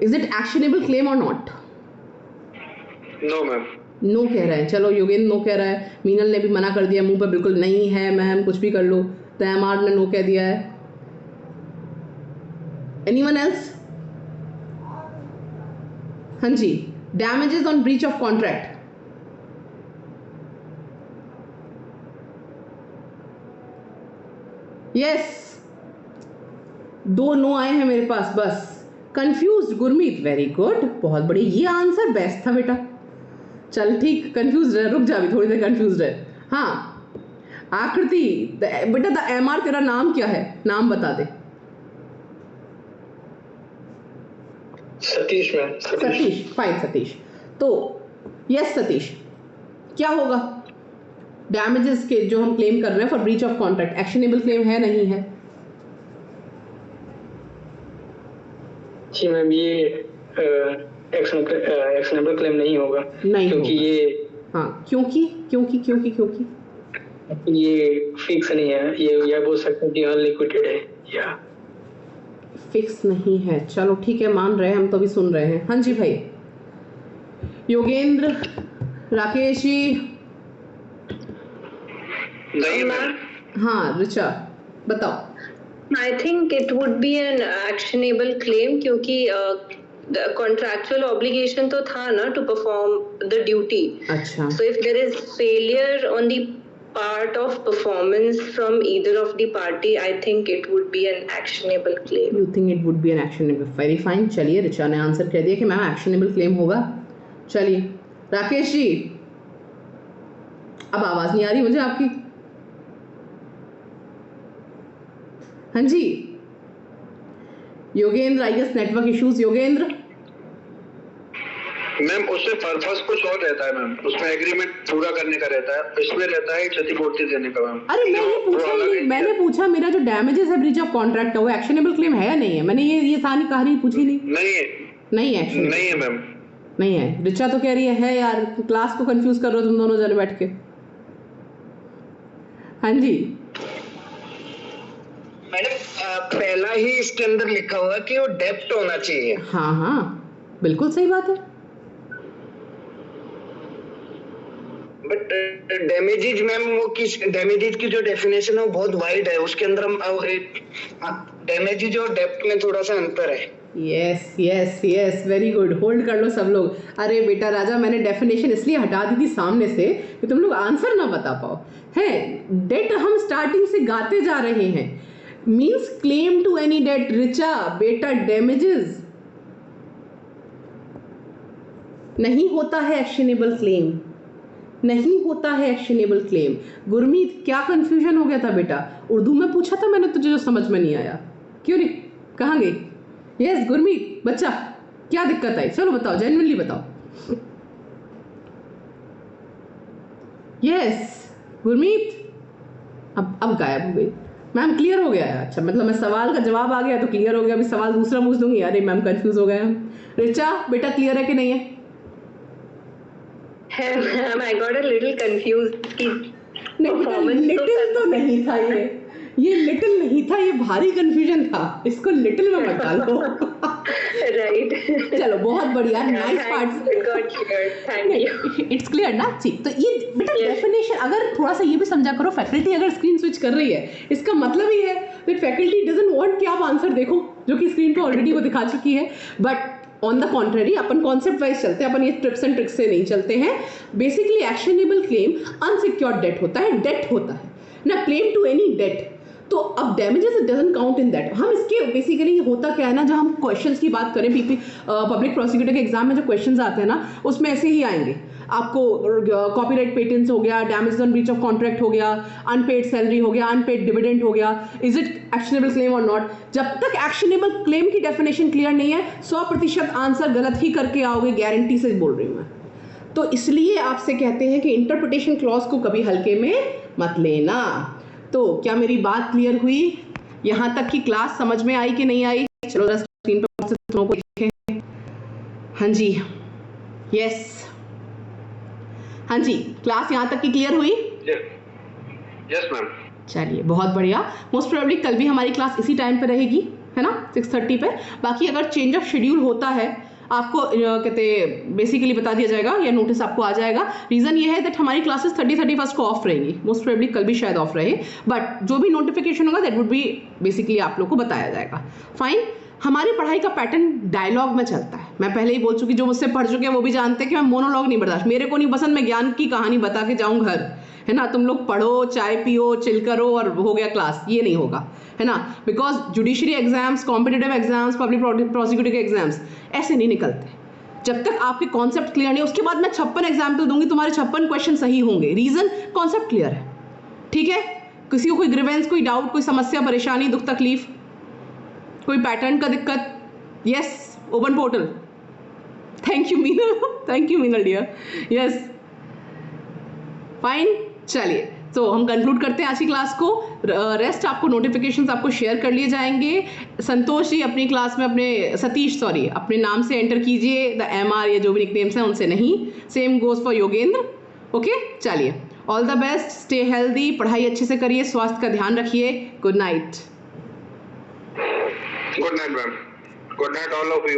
is it actionable claim और नॉट? No ma'am. नो कह रहे हैं। चलो योगेंद्र नो कह रहा है, मीनल ने भी मना कर दिया मुंह पे, बिल्कुल नहीं है मैम, कुछ भी कर लो। तैमार ने नो कह दिया है। Anyone else? हाँ जी, damages on breach of contract. Yes, 2 no आए हैं मेरे पास बस। कंफ्यूज्ड गुरमीत, वेरी गुड, बहुत बढ़िया, ये आंसर बेस्ट था बेटा। चल ठीक, कंफ्यूज रहे, रुक जा अभी थोड़ी देर कंफ्यूज रहे। हाँ आकृति, बेटा द एमआर तेरा नाम क्या है? नाम बता दे। सतीश मैम। सतीश, फाइन सतीश। तो यस सतीश, क्या होगा? डैमेजेस के जो हम क्लेम कर रहे हैं for breach of contract, actionable claim है नहीं है? जी मैम, ये एक्शनेबल क्लेम नहीं होगा, नहीं क्योंकि होगा। ये हाँ क्योंकि ये फिक्स नहीं है, ये बोल सकते हैं कि अनलिक्विडेड है या फिक्स नहीं है। चलो ठीक है, मान रहे हैं हम, तो भी सुन रहे हैं। हाँ जी भाई योगेंद्र, राकेश जी। नहीं मैम। हाँ रिचा बताओ। I think it would be an actionable claim क्योंकि contractual obligation तो था ना to perform the duty. अच्छा, So if there is failure on the part of performance from either of the party, I think it would be an actionable claim. you think it would be an actionable? very fine। चलिए रिचा ने answer कह दिया कि ma'am actionable claim होगा। चलिए राकेश जी, अब आवाज नहीं आ रही मुझे आपकी। हाँ जी Yogendra, I guess network issues. Yogendra ma'am उससे पर्पस कुछ और रहता है मैम, उसमें एग्रीमेंट पूरा करने का रहता है, इसमें रहता है क्षतिपूर्ति देने का मैम। अरे मैंने पूछा मेरा जो डैमेजेस है ब्रीच ऑफ कॉन्ट्रैक्ट का वो एक्शनेबल क्लेम है या नहीं है? मैंने ये सारी कहानी पूछी नहीं। नहीं है मैम, नहीं है। रिचा तो कह रही है यार, क्लास को कंफ्यूज कर रहे हो तुम दोनों जने बैठ के। हाँ जी मैडम, पहला ही इसके अंदर लिखा हुआ कि वो डेप्ट होना चाहिए। हाँ बिल्कुल सही बात है। बट डैमेजेज मैम, वो किस डैमेजेज की जो डेफिनेशन है वो बहुत वाइड है, उसके अंदर हम डैमेजेज और डेप्ट में थोड़ा सा अंतर है। Yes very good. होल्ड कर लो सब लोग। अरे बेटा राजा, मैंने डेफिनेशन इसलिए हटा दी थी सामने से कि तुम लोग आंसर ना बता पाओ। है डेट हम स्टार्टिंग से गाते जा रहे हैं, means claim to any debt. Richa बेटा डैमेजेस नहीं होता है एक्शनेबल क्लेम, नहीं होता है एक्शनेबल क्लेम। गुरमीत क्या कंफ्यूजन हो गया था बेटा? उर्दू में पूछा था मैंने तुझे जो समझ में नहीं आया, क्यों नहीं? कहाँ गई? यस गुरमीत बच्चा, क्या दिक्कत आई? चलो बताओ, जेन्युइनली बताओ। यस गुरमीत अब गायब हो गई। मैम क्लियर हो गया है? अच्छा, मतलब मैं सवाल का जवाब आ गया तो क्लियर हो गया। अभी सवाल दूसरा पूछ दूंगी। अरे मैम कंफ्यूज हो गए हम। रिचा बेटा क्लियर है कि नहीं है? Ma'am I got a little confused कि लिटिल तो नहीं था ये लिटिल नहीं था, ये भारी कंफ्यूजन था। इसको लिटिल में मत डालो। राइट चलो बहुत बढ़िया, नाइस पार्ट, इट्स क्लियर ना। ठीक, तो ये बेटा डेफिनेशन अगर थोड़ा सा ये भी समझा करो, फैकल्टी अगर स्क्रीन स्विच कर रही है इसका मतलब ही है दैट फैकल्टी डजंट वांट कि आप आंसर देखो जो कि स्क्रीन पे ऑलरेडी वो दिखा चुकी है। But on the contrary upon concept wise चलते हैं, अपन ये ट्रिप्स एंड ट्रिक्स से नहीं चलते हैं। Basically actionable claim unsecured debt होता है, डेट होता है ना, क्लेम टू एनी डेट। तो अब damages doesn't count in that. हम इसके बेसिकली होता क्या है ना, जब हम क्वेश्चंस की बात करें पब्लिक प्रोसिक्यूटर के एग्जाम में जो क्वेश्चंस आते हैं ना, उसमें ऐसे ही आएंगे आपको। कॉपीराइट पेटेंट्स हो गया, damages on breach of contract हो गया, अनपेड सैलरी हो गया, अनपेड डिविडेंड हो गया, इज इट एक्शनेबल क्लेम और नॉट। जब तक एक्शनेबल क्लेम की डेफिनेशन क्लियर नहीं है 100% आंसर गलत ही करके आओगे, गारंटी से बोल रही हूँ मैं। तो इसलिए आपसे कहते हैं कि इंटरप्रिटेशन क्लॉज को कभी हल्के में मत लेना। तो क्या मेरी बात क्लियर हुई? यहाँ तक की क्लास समझ में आई कि नहीं आई? चलो स्क्रीन पर तुम को देखें। हाँ जी, यस, हाँ जी, क्लास यहाँ तक की क्लियर हुई? Yes ma'am. चलिए बहुत बढ़िया। मोस्ट प्रोबेबली कल भी हमारी क्लास इसी टाइम पे रहेगी, है ना, 6:30 पे। बाकी अगर चेंज ऑफ शेड्यूल होता है आपको कहते बेसिकली बता दिया जाएगा या नोटिस आपको आ जाएगा। रीज़न ये है दैट हमारी क्लासेस 31 को ऑफ रहेंगी, मोस्ट प्रोबेबली कल भी शायद ऑफ रहे, बट जो भी नोटिफिकेशन होगा दैट वुड बी बेसिकली आप लोग को बताया जाएगा। फाइन। हमारी पढ़ाई का पैटर्न डायलॉग में चलता है। मैं पहले ही बोल चुकी, जो मुझसे पढ़ चुके हैं वो भी जानते हैं कि मैं मोनोलॉग नहीं बर्दाश्त, मेरे को नहीं पसंद मैं ज्ञान की कहानी बता के जाऊँ घर, है ना। तुम लोग पढ़ो, चाय पियो, चिल करो और हो गया क्लास, ये नहीं होगा, है ना। Because judiciary exams, competitive exams, public prosecutor के एग्जाम्स ऐसे नहीं निकलते जब तक आपके कॉन्सेप्ट क्लियर नहीं। उसके बाद मैं 56 एग्जाम्पल दूंगी, तुम्हारे 56 क्वेश्चन सही होंगे। रीजन, कॉन्सेप्ट क्लियर है, ठीक है। किसी को कोई ग्रीवेंस, कोई डाउट, कोई समस्या, परेशानी, दुख तकलीफ, कोई पैटर्न का दिक्कत? Yes, open portal. Thank you Meenal, thank you Meenal dear. Yes fine. चलिए तो हम कंक्लूड करते हैं आज की क्लास को। रेस्ट आपको नोटिफिकेशंस आपको शेयर कर लिए जाएंगे। संतोष जी अपनी क्लास में अपने नाम से एंटर कीजिए, द MR या जो भी निकनेम्स हैं उनसे नहीं। Same goes for Yogendra. Okay, चलिए, all the best, stay healthy, पढ़ाई अच्छे से करिए, स्वास्थ्य का ध्यान रखिए। Good night. Good night ma'am. Good night all of you.